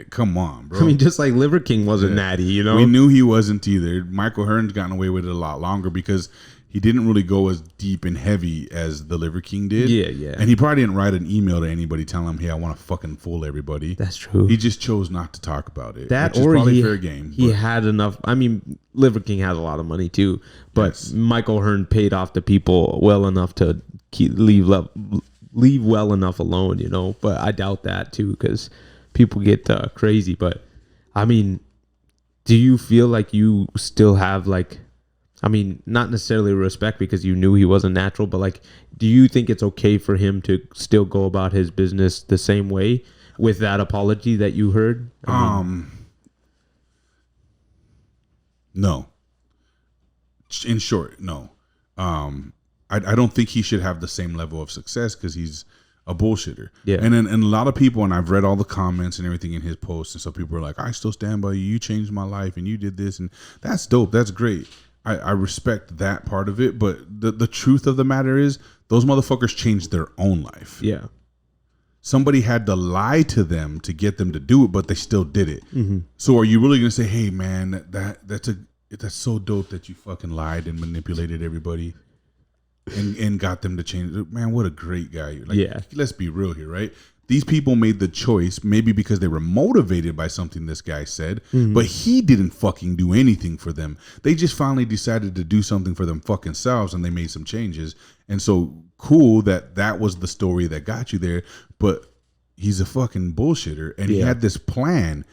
Come on, bro. I mean, just like Liver King wasn't natty, you know? We knew he wasn't either. Michael Hearn's gotten away with it a lot longer because he didn't really go as deep and heavy as the Liver King did. Yeah, yeah. And he probably didn't write an email to anybody telling him, hey, I want to fucking fool everybody. That's true. He just chose not to talk about it. That, which or is probably he, fair game. He had enough. I mean, Liver King has a lot of money too, but Yes. Michael Hearn paid off the people well enough to leave well enough alone, you know. But I doubt that too, because people get crazy. But I mean, do you feel like you still have, like, I mean, not necessarily respect because you knew he wasn't natural, but like, do you think it's okay for him to still go about his business the same way with that apology that you heard? No. In short, no. I don't think he should have the same level of success because he's a bullshitter. Yeah. And then and a lot of people, and I've read all the comments and everything in his posts, and so people are like, I still stand by you. You changed my life and you did this, and that's dope. That's great. I respect that part of it, but the truth of the matter is those motherfuckers changed their own life. Yeah. Somebody had to lie to them to get them to do it, but they still did it. Mm-hmm. So are you really gonna say, hey man, that's so dope that you fucking lied and manipulated everybody and got them to change? Man, what a great guy. Like, yeah. Let's be real here, right? These people made the choice maybe because they were motivated by something this guy said, but he didn't fucking do anything for them. They just finally decided to do something for them fucking selves, and they made some changes. And so cool that was the story that got you there, but he's a fucking bullshitter, and he had this plan.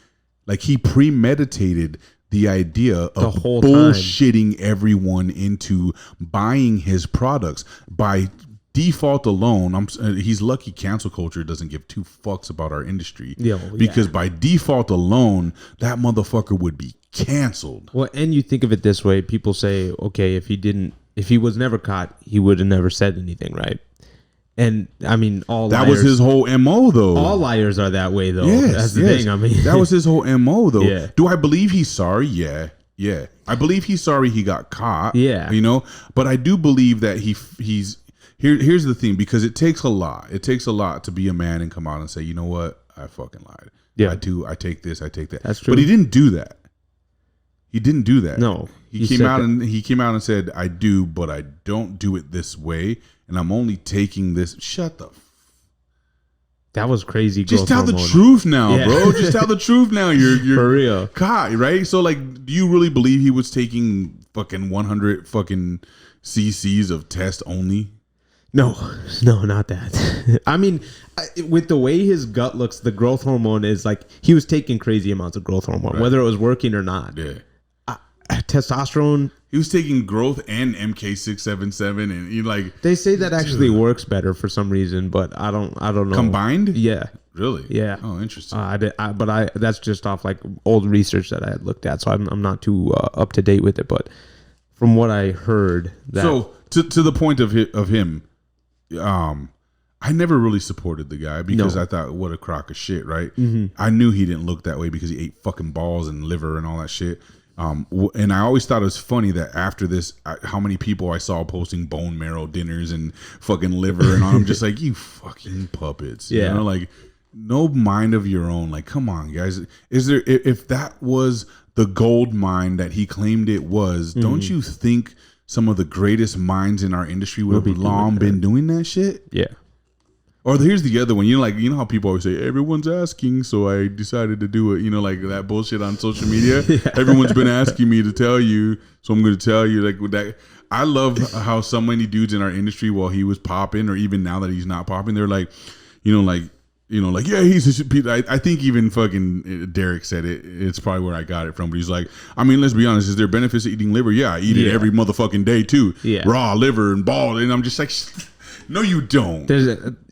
Like, he premeditated the idea of bullshitting everyone into buying his products. By default alone, he's lucky cancel culture doesn't give two fucks about our industry. Because by default alone, that motherfucker would be canceled. Well, and you think of it this way, people say, okay, if he was never caught, he would have never said anything, right? And I mean, that was his whole MO, though. All liars are that way, though. Yes, that's the thing. I mean, that was his whole MO, though. Yeah. Do I believe he's sorry? Yeah. I believe he's sorry he got caught. Yeah. You know, but I do believe that he's here's the thing, because it takes a lot. It takes a lot to be a man and come out and say, you know what, I fucking lied. Yeah. I take this, I take that. That's true. But he didn't do that. He didn't do that. No. He came out and said, I do, but I don't do it this way, and I'm only taking this. Shut the. That was crazy. Just tell the truth now, bro. Just tell the truth now. You're for real caught, right? So, like, do you really believe he was taking fucking 100 fucking cc's of test only? No, not that. I mean, with the way his gut looks, the growth hormone is like, he was taking crazy amounts of growth hormone, whether it was working or not. Yeah. Testosterone. He was taking growth and MK677, and he, like, they say that actually works better for some reason, but I don't know. Combined? Yeah. Really? Yeah. Oh, interesting. But that's just off like old research that I had looked at, so I'm not too up to date with it. But from what I heard, so to the point of him, I never really supported the guy because I thought, what a crock of shit, right? Mm-hmm. I knew he didn't look that way because he ate fucking balls and liver and all that shit. And I always thought it was funny that after this, how many people I saw posting bone marrow dinners and fucking liver and all. I'm just like, you fucking puppets. Yeah. You know, like, no mind of your own. Like, come on, guys. Is there, if that was the gold mine that he claimed it was, don't you think some of the greatest minds in our industry would have long been doing that shit? Yeah. Or here's the other one. You know how people always say, everyone's asking, so I decided to do it. You know, like that bullshit on social media. Everyone's been asking me to tell you, so I'm going to tell you. Like, with that, I love how so many dudes in our industry, while he was popping, or even now that he's not popping, they're like, you know, like, like, yeah, he's I think even fucking Derek said it. It's probably where I got it from. But he's like, I mean, let's be honest. Is there benefits to eating liver? Yeah, I eat it every motherfucking day too. Yeah. Raw liver and ball. And I'm just like, no, you don't.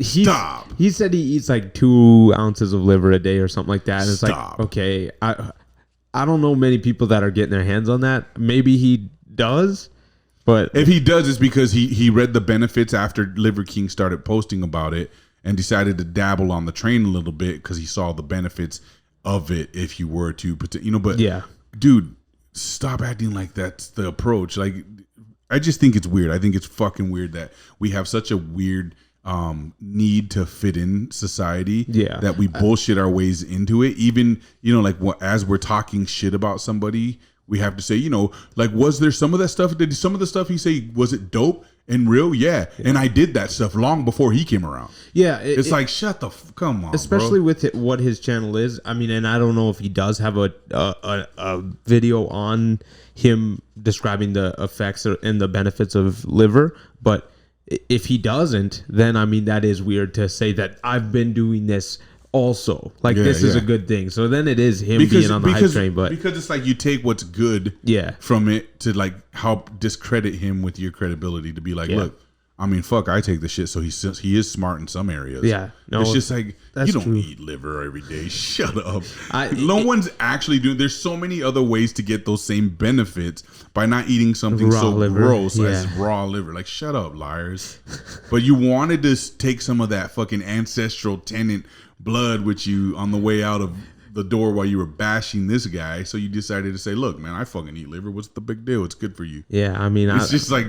Stop. He said he eats like 2 ounces of liver a day or something like that. And it's Stop. like, okay, I don't know many people that are getting their hands on that. Maybe he does. But if he does, it's because he read the benefits after Liver King started posting about it and decided to dabble on the train a little bit because he saw the benefits of it if you were to, but yeah, dude, stop acting like that's the approach. Like, I just think it's weird. I think it's fucking weird that we have such a weird need to fit in society that we bullshit our ways into it. Even, like as we're talking shit about somebody, we have to say, like, was there some of that stuff? Did some of the stuff he say, was it dope and real? Yeah. And I did that stuff long before he came around. Yeah. It's like, shut the come on, especially bro. with what his channel is. I mean, and I don't know if he does have a video on him describing the effects and the benefits of liver. But if he doesn't, then, I mean, that is weird to say that I've been doing this also, like, this is a good thing. So then it is him being on the hype train, but because it's like you take what's good from it to like help discredit him with your credibility to be like, look, I mean, fuck, I take the shit, so he is smart in some areas. Yeah, no, it's just like, you don't true. eat liver every day. Shut up. No one's actually doing. There's so many other ways to get those same benefits by not eating something so liver. Gross as raw liver. Like, shut up, liars. But you wanted to take some of that fucking ancestral tenant blood with you on the way out of the door while you were bashing this guy, so you decided to say, look, man, I fucking eat liver. What's the big deal? It's good for you. Yeah, I mean, it's just like,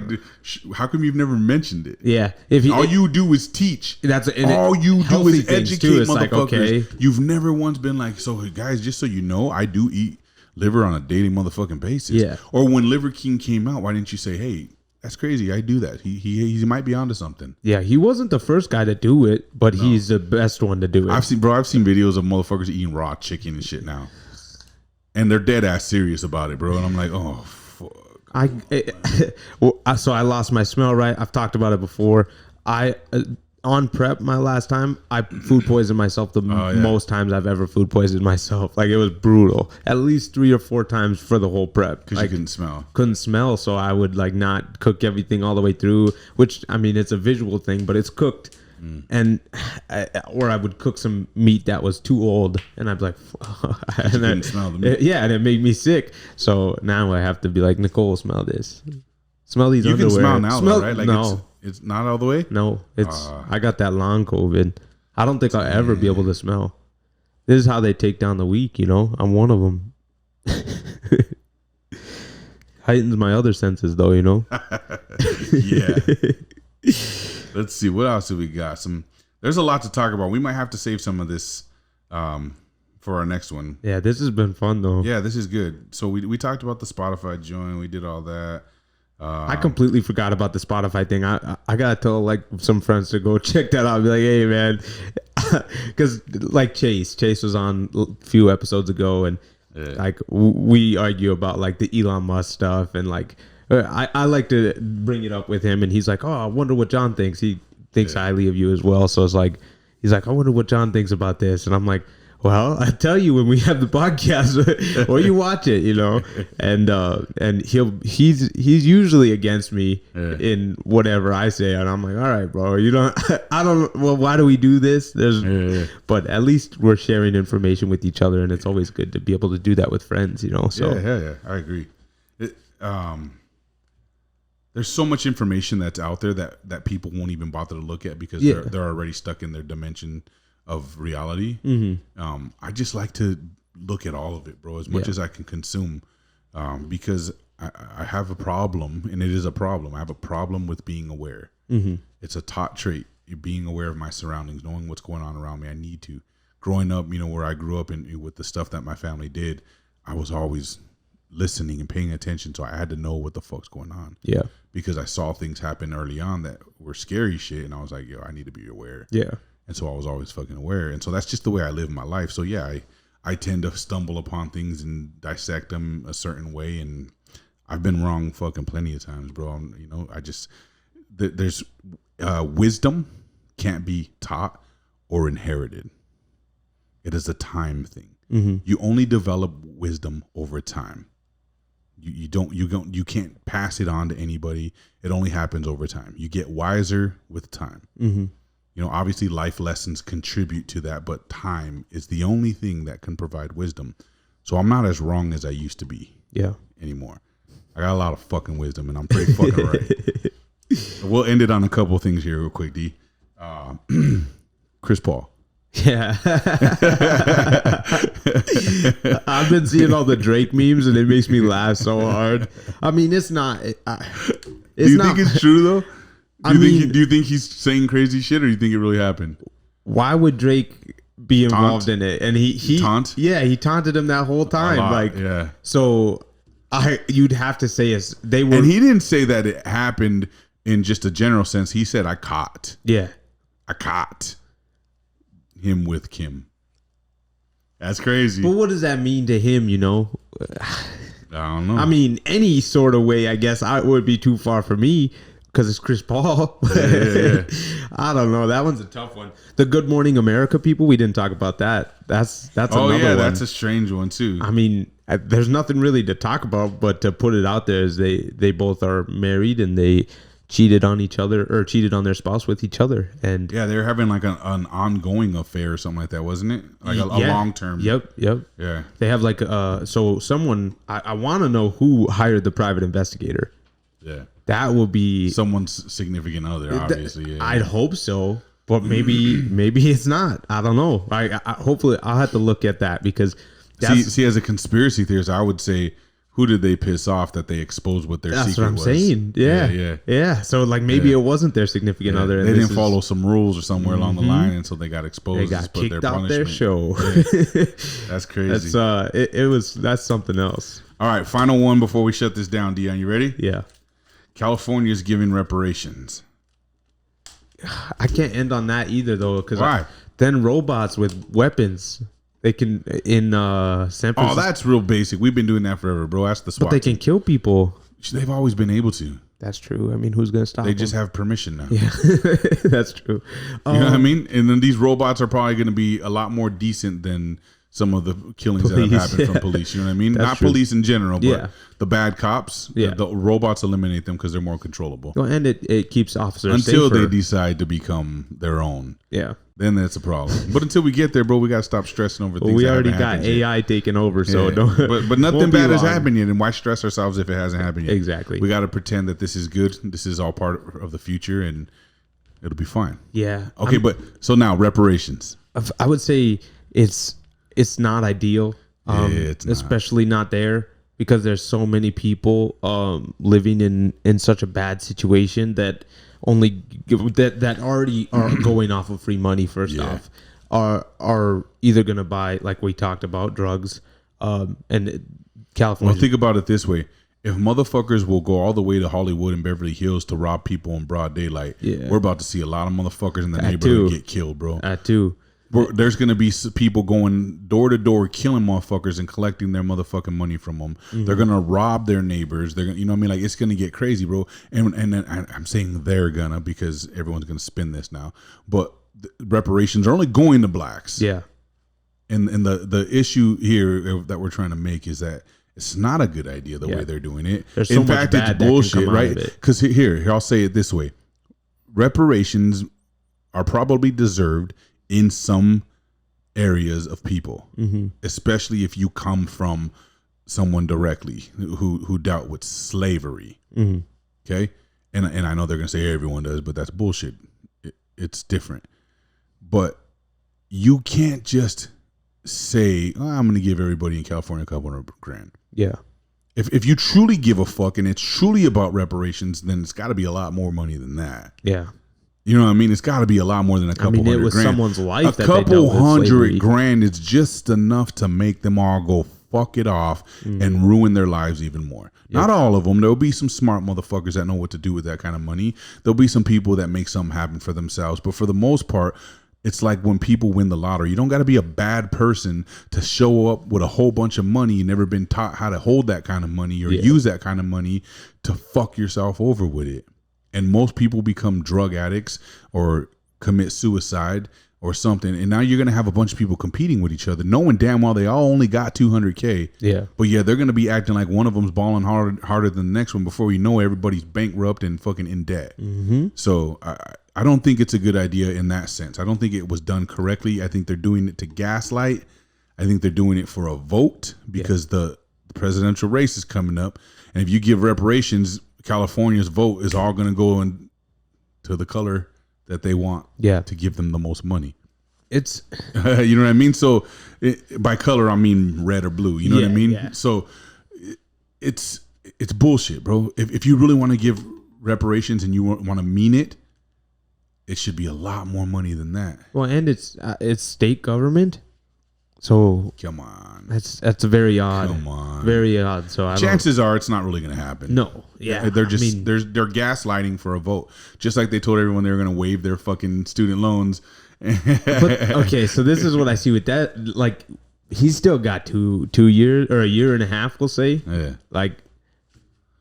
how come you've never mentioned it? Yeah, all you do is teach. All you do is educate motherfuckers. Like, okay. You've never once been like, so guys, just so you know, I do eat liver on a daily motherfucking basis. Yeah. Or when Liver King came out, why didn't you say, hey, that's crazy, I do that. He might be onto something. Yeah, he wasn't the first guy to do it, but he's the best one to do it. I've seen videos of motherfuckers eating raw chicken and shit now, and they're dead ass serious about it, bro. And I'm like, oh, fuck. So I lost my smell. Right, I've talked about it before. On prep my last time, I food poisoned myself the most times I've ever food poisoned myself. Like, it was brutal. At least 3 or 4 times for the whole prep. Because you couldn't smell, so I would like not cook everything all the way through, which, I mean, it's a visual thing, but it's cooked. And or I would cook some meat that was too old, and I'd be like, and you couldn't smell the meat. Yeah, and it made me sick. So now I have to be like, Nicole, smell this. Smell these underwear. You can smell now, though, right? Like, no. It's not all the way? No, it's I got that long COVID. I don't think I'll ever be able to smell. This is how they take down the weak, I'm one of them. Heightens my other senses, though, Yeah. Let's see. What else do we got? There's a lot to talk about. We might have to save some of this for our next one. Yeah, this has been fun, though. Yeah, this is good. So we talked about the Spotify join. We did all that. I completely forgot about the Spotify thing. I gotta tell like some friends to go check that out. Be like, hey man, because like Chase was on a few episodes ago, and like we argue about like the Elon Musk stuff, and like I like to bring it up with him, and he's like, oh, I wonder what John thinks. He thinks highly of you as well, so it's like he's like, I wonder what John thinks about this, and I'm like, well, I tell you when we have the podcast or you watch it, and he's usually against me in whatever I say, and I'm like, all right, bro, well, why do we do this? But at least we're sharing information with each other, and it's always good to be able to do that with friends, So yeah, I agree. There's so much information that's out there that people won't even bother to look at because they're already stuck in their dimension of reality. I just like to look at all of it, bro, as much as I can consume, because I have a problem, and it is a problem. I have a problem with being aware. It's a taught trait. You're being aware of my surroundings, knowing what's going on around me. I need to. Growing up, where I grew up and with the stuff that my family did, I was always listening and paying attention, so I had to know what the fuck's going on. Yeah, because I saw things happen early on that were scary shit, and I was like, yo, I need to be aware. Yeah. And so I was always fucking aware. And so that's just the way I live my life. So yeah, I tend to stumble upon things and dissect them a certain way. And I've been wrong fucking plenty of times, bro. There's wisdom can't be taught or inherited. It is a time thing. You only develop wisdom over time. You can't pass it on to anybody. It only happens over time. You get wiser with time. Obviously life lessons contribute to that, but time is the only thing that can provide wisdom. So I'm not as wrong as I used to be anymore. I got a lot of fucking wisdom, and I'm pretty fucking right. We'll end it on a couple of things here real quick, D. Chris Paul. Yeah. I've been seeing all the Drake memes, and it makes me laugh so hard. I mean, it's not. Do you think it's true, though? Do you think he's saying crazy shit, or do you think it really happened? Why would Drake be involved in it? And he taunt? Yeah, he taunted him that whole time. So you'd have to say they were. And he didn't say that it happened in just a general sense. He said, I caught him with Kim. That's crazy. But what does that mean to him, I don't know. I mean, any sort of way, I guess I would be too far for me because it's Chris Paul. Yeah. I don't know. That one's a tough one. The Good Morning America people, we didn't talk about that. That's another one. That's a strange one too. I mean, there's nothing really to talk about, but to put it out there is they both are married and they cheated on each other or cheated on their spouse with each other. And yeah, they're having like an ongoing affair or something like that, wasn't it? Like a long term. Yep. Yeah. They have like so someone I want to know who hired the private investigator. Yeah. That will be someone's significant other, obviously. Yeah. I'd hope so, but maybe it's not. I don't know. I hopefully I'll have to look at that because see, as a conspiracy theorist, I would say, who did they piss off that they exposed what their secret was? That's what I'm saying. Yeah. So like maybe it wasn't their significant other. They didn't follow some rules or somewhere along the line, and so they got exposed. They got kicked off their show. Yeah. That's crazy. That's something else. All right, final one before we shut this down. Dion, you ready? Yeah. California is giving reparations. I can't end on that either, though, because then robots with weapons. They can in San Francisco. Oh, that's real basic. We've been doing that forever, bro. Ask the SWAT. But they can kill people. They've always been able to. That's true. I mean, who's gonna stop? They just have permission now. Yeah, that's true. You know what I mean? And then these robots are probably going to be a lot more decent than some of the killings that have happened from police. You know what I mean? Not true. Police in general, but the bad cops. Yeah. The robots eliminate them because they're more controllable. Well, and it keeps officers until safer. They decide to become their own. Yeah. Then that's a problem. But until we get there, bro, we got to stop stressing over things. We already got AI taking over, so don't. But nothing bad has happened yet. And why stress ourselves if it hasn't happened yet? Exactly. We got to pretend that this is good. This is all part of the future, and it'll be fine. Yeah. Okay, but so now reparations. I would say it's not ideal. It's not. Especially not there because there's so many people living in such a bad situation that already are going off of free money first off are either going to buy, like we talked about, drugs and California. Well, think about it this way. If motherfuckers will go all the way to Hollywood and Beverly Hills to rob people in broad daylight, we're about to see a lot of motherfuckers in the neighborhood get killed, bro. That too. There's going to be people going door to door, killing motherfuckers and collecting their motherfucking money from them. Mm-hmm. They're going to rob their neighbors. They're going, you know what I mean? Like, it's going to get crazy, bro. And I'm saying they're gonna because everyone's going to spin this now. But reparations are only going to blacks. Yeah. And the issue here that we're trying to make is that it's not a good idea the way they're doing it. In fact, it's bullshit, right? Because here, I'll say it this way. Reparations are probably deserved in some areas of people, especially if you come from someone directly who dealt with slavery. Okay. And I know they're going to say everyone does, but that's bullshit. It's different. But you can't just say, I'm going to give everybody in California a couple of grand. Yeah. If you truly give a fuck and it's truly about reparations, then it's got to be a lot more money than that. Yeah. You know what I mean? It's got to be a lot more than a couple hundred grand. It was someone's life. A couple hundred grand is just enough to make them all go fuck it off and ruin their lives even more. Yep. Not all of them. There'll be some smart motherfuckers that know what to do with that kind of money. There'll be some people that make something happen for themselves. But for the most part, it's like when people win the lottery. You don't got to be a bad person to show up with a whole bunch of money. You've never been taught how to hold that kind of money or use that kind of money to fuck yourself over with it. And most people become drug addicts or commit suicide or something, and now you're gonna have a bunch of people competing with each other, knowing damn well they all only got 200K. Yeah. But yeah, they're gonna be acting like one of them's balling harder than the next one. Before you know, everybody's bankrupt and fucking in debt. So I don't think it's a good idea in that sense. I don't think it was done correctly. I think they're doing it to gaslight. I think they're doing it for a vote because the presidential race is coming up, and if you give reparations, California's vote is all gonna go in to the color that they want to give them the most money. It's you know what I mean? So by color, I mean red or blue. You know what I mean? Yeah. So it's bullshit, bro. If you really want to give reparations and you want to mean it, it should be a lot more money than that. Well, and it's state government. So come on, that's very odd. Come on, very odd. So chances are it's not really going to happen. No, yeah, they're just they're gaslighting for a vote, just like they told everyone they were going to waive their fucking student loans. But, okay, so this is what I see with that. Like, he's still got 2 years or a year and a half, we'll say. Yeah, like.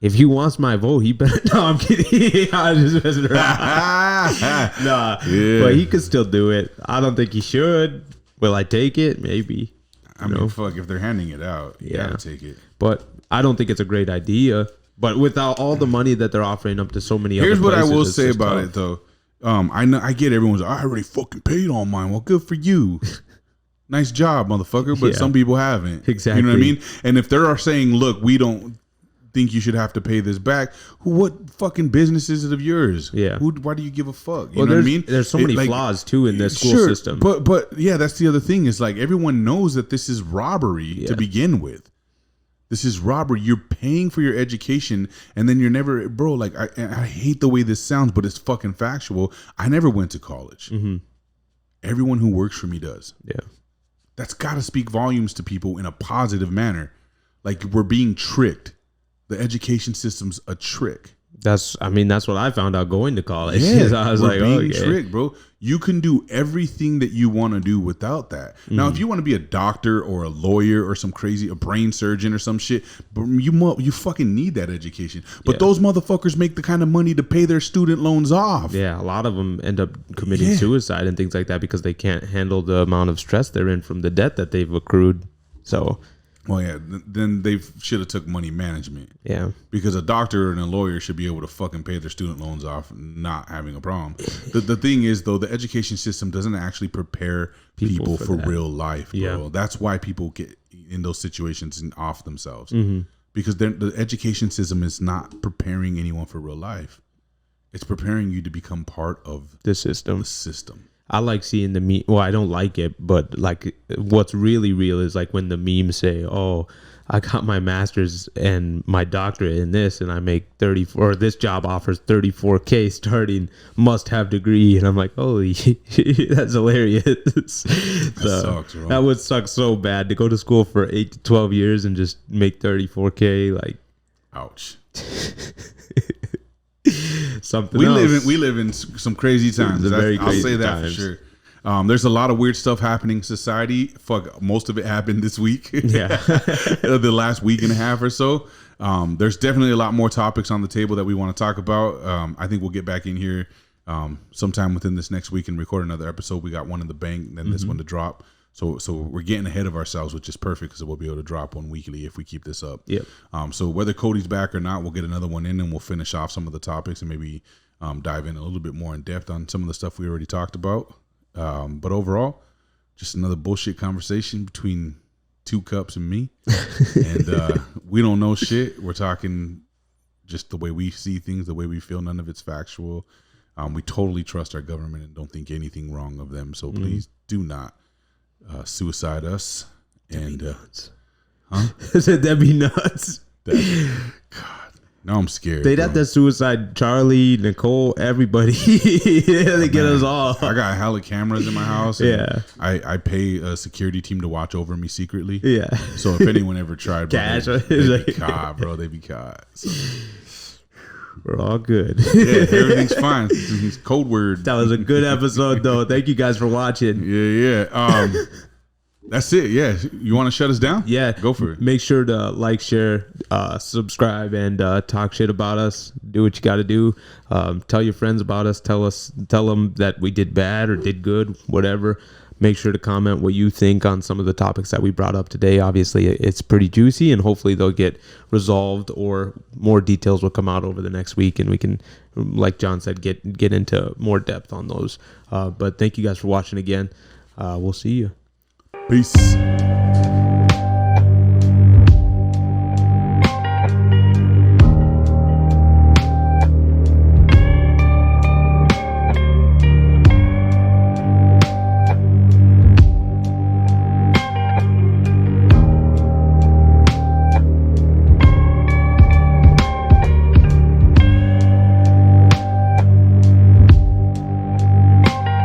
If he wants my vote, he better. No, I'm kidding. I'm just messing around. Nah, but he could still do it. I don't think he should. Will I take it? Maybe. I mean, fuck, if they're handing it out, you gotta take it. But I don't think it's a great idea. But without all the money that they're offering up to so many other places. Here's what I will say about tough. It, though. I know I get everyone's. I already fucking paid all mine. Well, good for you. Nice job, motherfucker. But some people haven't. Exactly. You know what I mean? And if they're saying, look, we don't think you should have to pay this back, what fucking business is it of yours? Yeah. Why do you give a fuck? You know what I mean? There's so many flaws too in this school system. But yeah, that's the other thing is like everyone knows that this is robbery to begin with. This is robbery. You're paying for your education and then you're never, bro, like I hate the way this sounds, but it's fucking factual. I never went to college. Everyone who works for me does. Yeah. That's got to speak volumes to people in a positive manner. Like we're being tricked. The education system's a trick. That's what I found out going to college. Yeah, I was like, being tricked, bro. You can do everything that you want to do without that. Now, if you want to be a doctor or a lawyer or a brain surgeon or some shit, you fucking need that education. But those motherfuckers make the kind of money to pay their student loans off. Yeah, a lot of them end up committing suicide and things like that because they can't handle the amount of stress they're in from the debt that they've accrued. So. Well, yeah, then they should have took money management. Yeah. Because a doctor and a lawyer should be able to fucking pay their student loans off not having a problem. The thing is, though, the education system doesn't actually prepare people for real life, bro. Yeah. That's why people get in those situations and off themselves. Because the education system is not preparing anyone for real life. It's preparing you to become part of the system. I like seeing the meme. Well, I don't like it, but like what's really real is like when the memes say, "Oh, I got my master's and my doctorate in this, and I make 34. Or this job offers 34K starting. Must have degree." And I'm like, "Holy, that's hilarious." That sucks, bro. That would suck so bad to go to school for 8 to 12 years and just make 34K. Like, ouch. Something we else. live in some crazy times. I'll say that for sure. There's a lot of weird stuff happening in society. Fuck, most of it happened this week. Yeah, the last week and a half or so. There's definitely a lot more topics on the table that we want to talk about. I think we'll get back in here sometime within this next week and record another episode. We got one in the bank, and then this one to drop. So we're getting ahead of ourselves, which is perfect because we'll be able to drop one weekly if we keep this up. Yep. So whether Cody's back or not, we'll get another one in and we'll finish off some of the topics and maybe dive in a little bit more in depth on some of the stuff we already talked about. But overall, just another bullshit conversation between 2 cups and me. And we don't know shit. We're talking just the way we see things, the way we feel. None of it's factual. We totally trust our government and don't think anything wrong of them. So please do not suicide us. And I said that'd be nuts. God, now I'm scared. They'd have to suicide Charlie, Nicole, everybody. They get us all. I got hella cameras in my house. And I pay a security team to watch over me secretly. Yeah. So if anyone ever tried, cash, they'd be caught, bro. They'd be caught. So. We're all good. Yeah, everything's fine. Code word. That was a good episode, though. Thank you guys for watching. Yeah. That's it. Yeah. You want to shut us down? Yeah. Go for it. Make sure to like, share, subscribe, and talk shit about us. Do what you got to do. Tell your friends about us. Tell them that we did bad or did good, whatever. Make sure to comment what you think on some of the topics that we brought up today. Obviously, it's pretty juicy, and hopefully they'll get resolved or more details will come out over the next week, and we can, like John said, get into more depth on those. But thank you guys for watching again. We'll see you. Peace.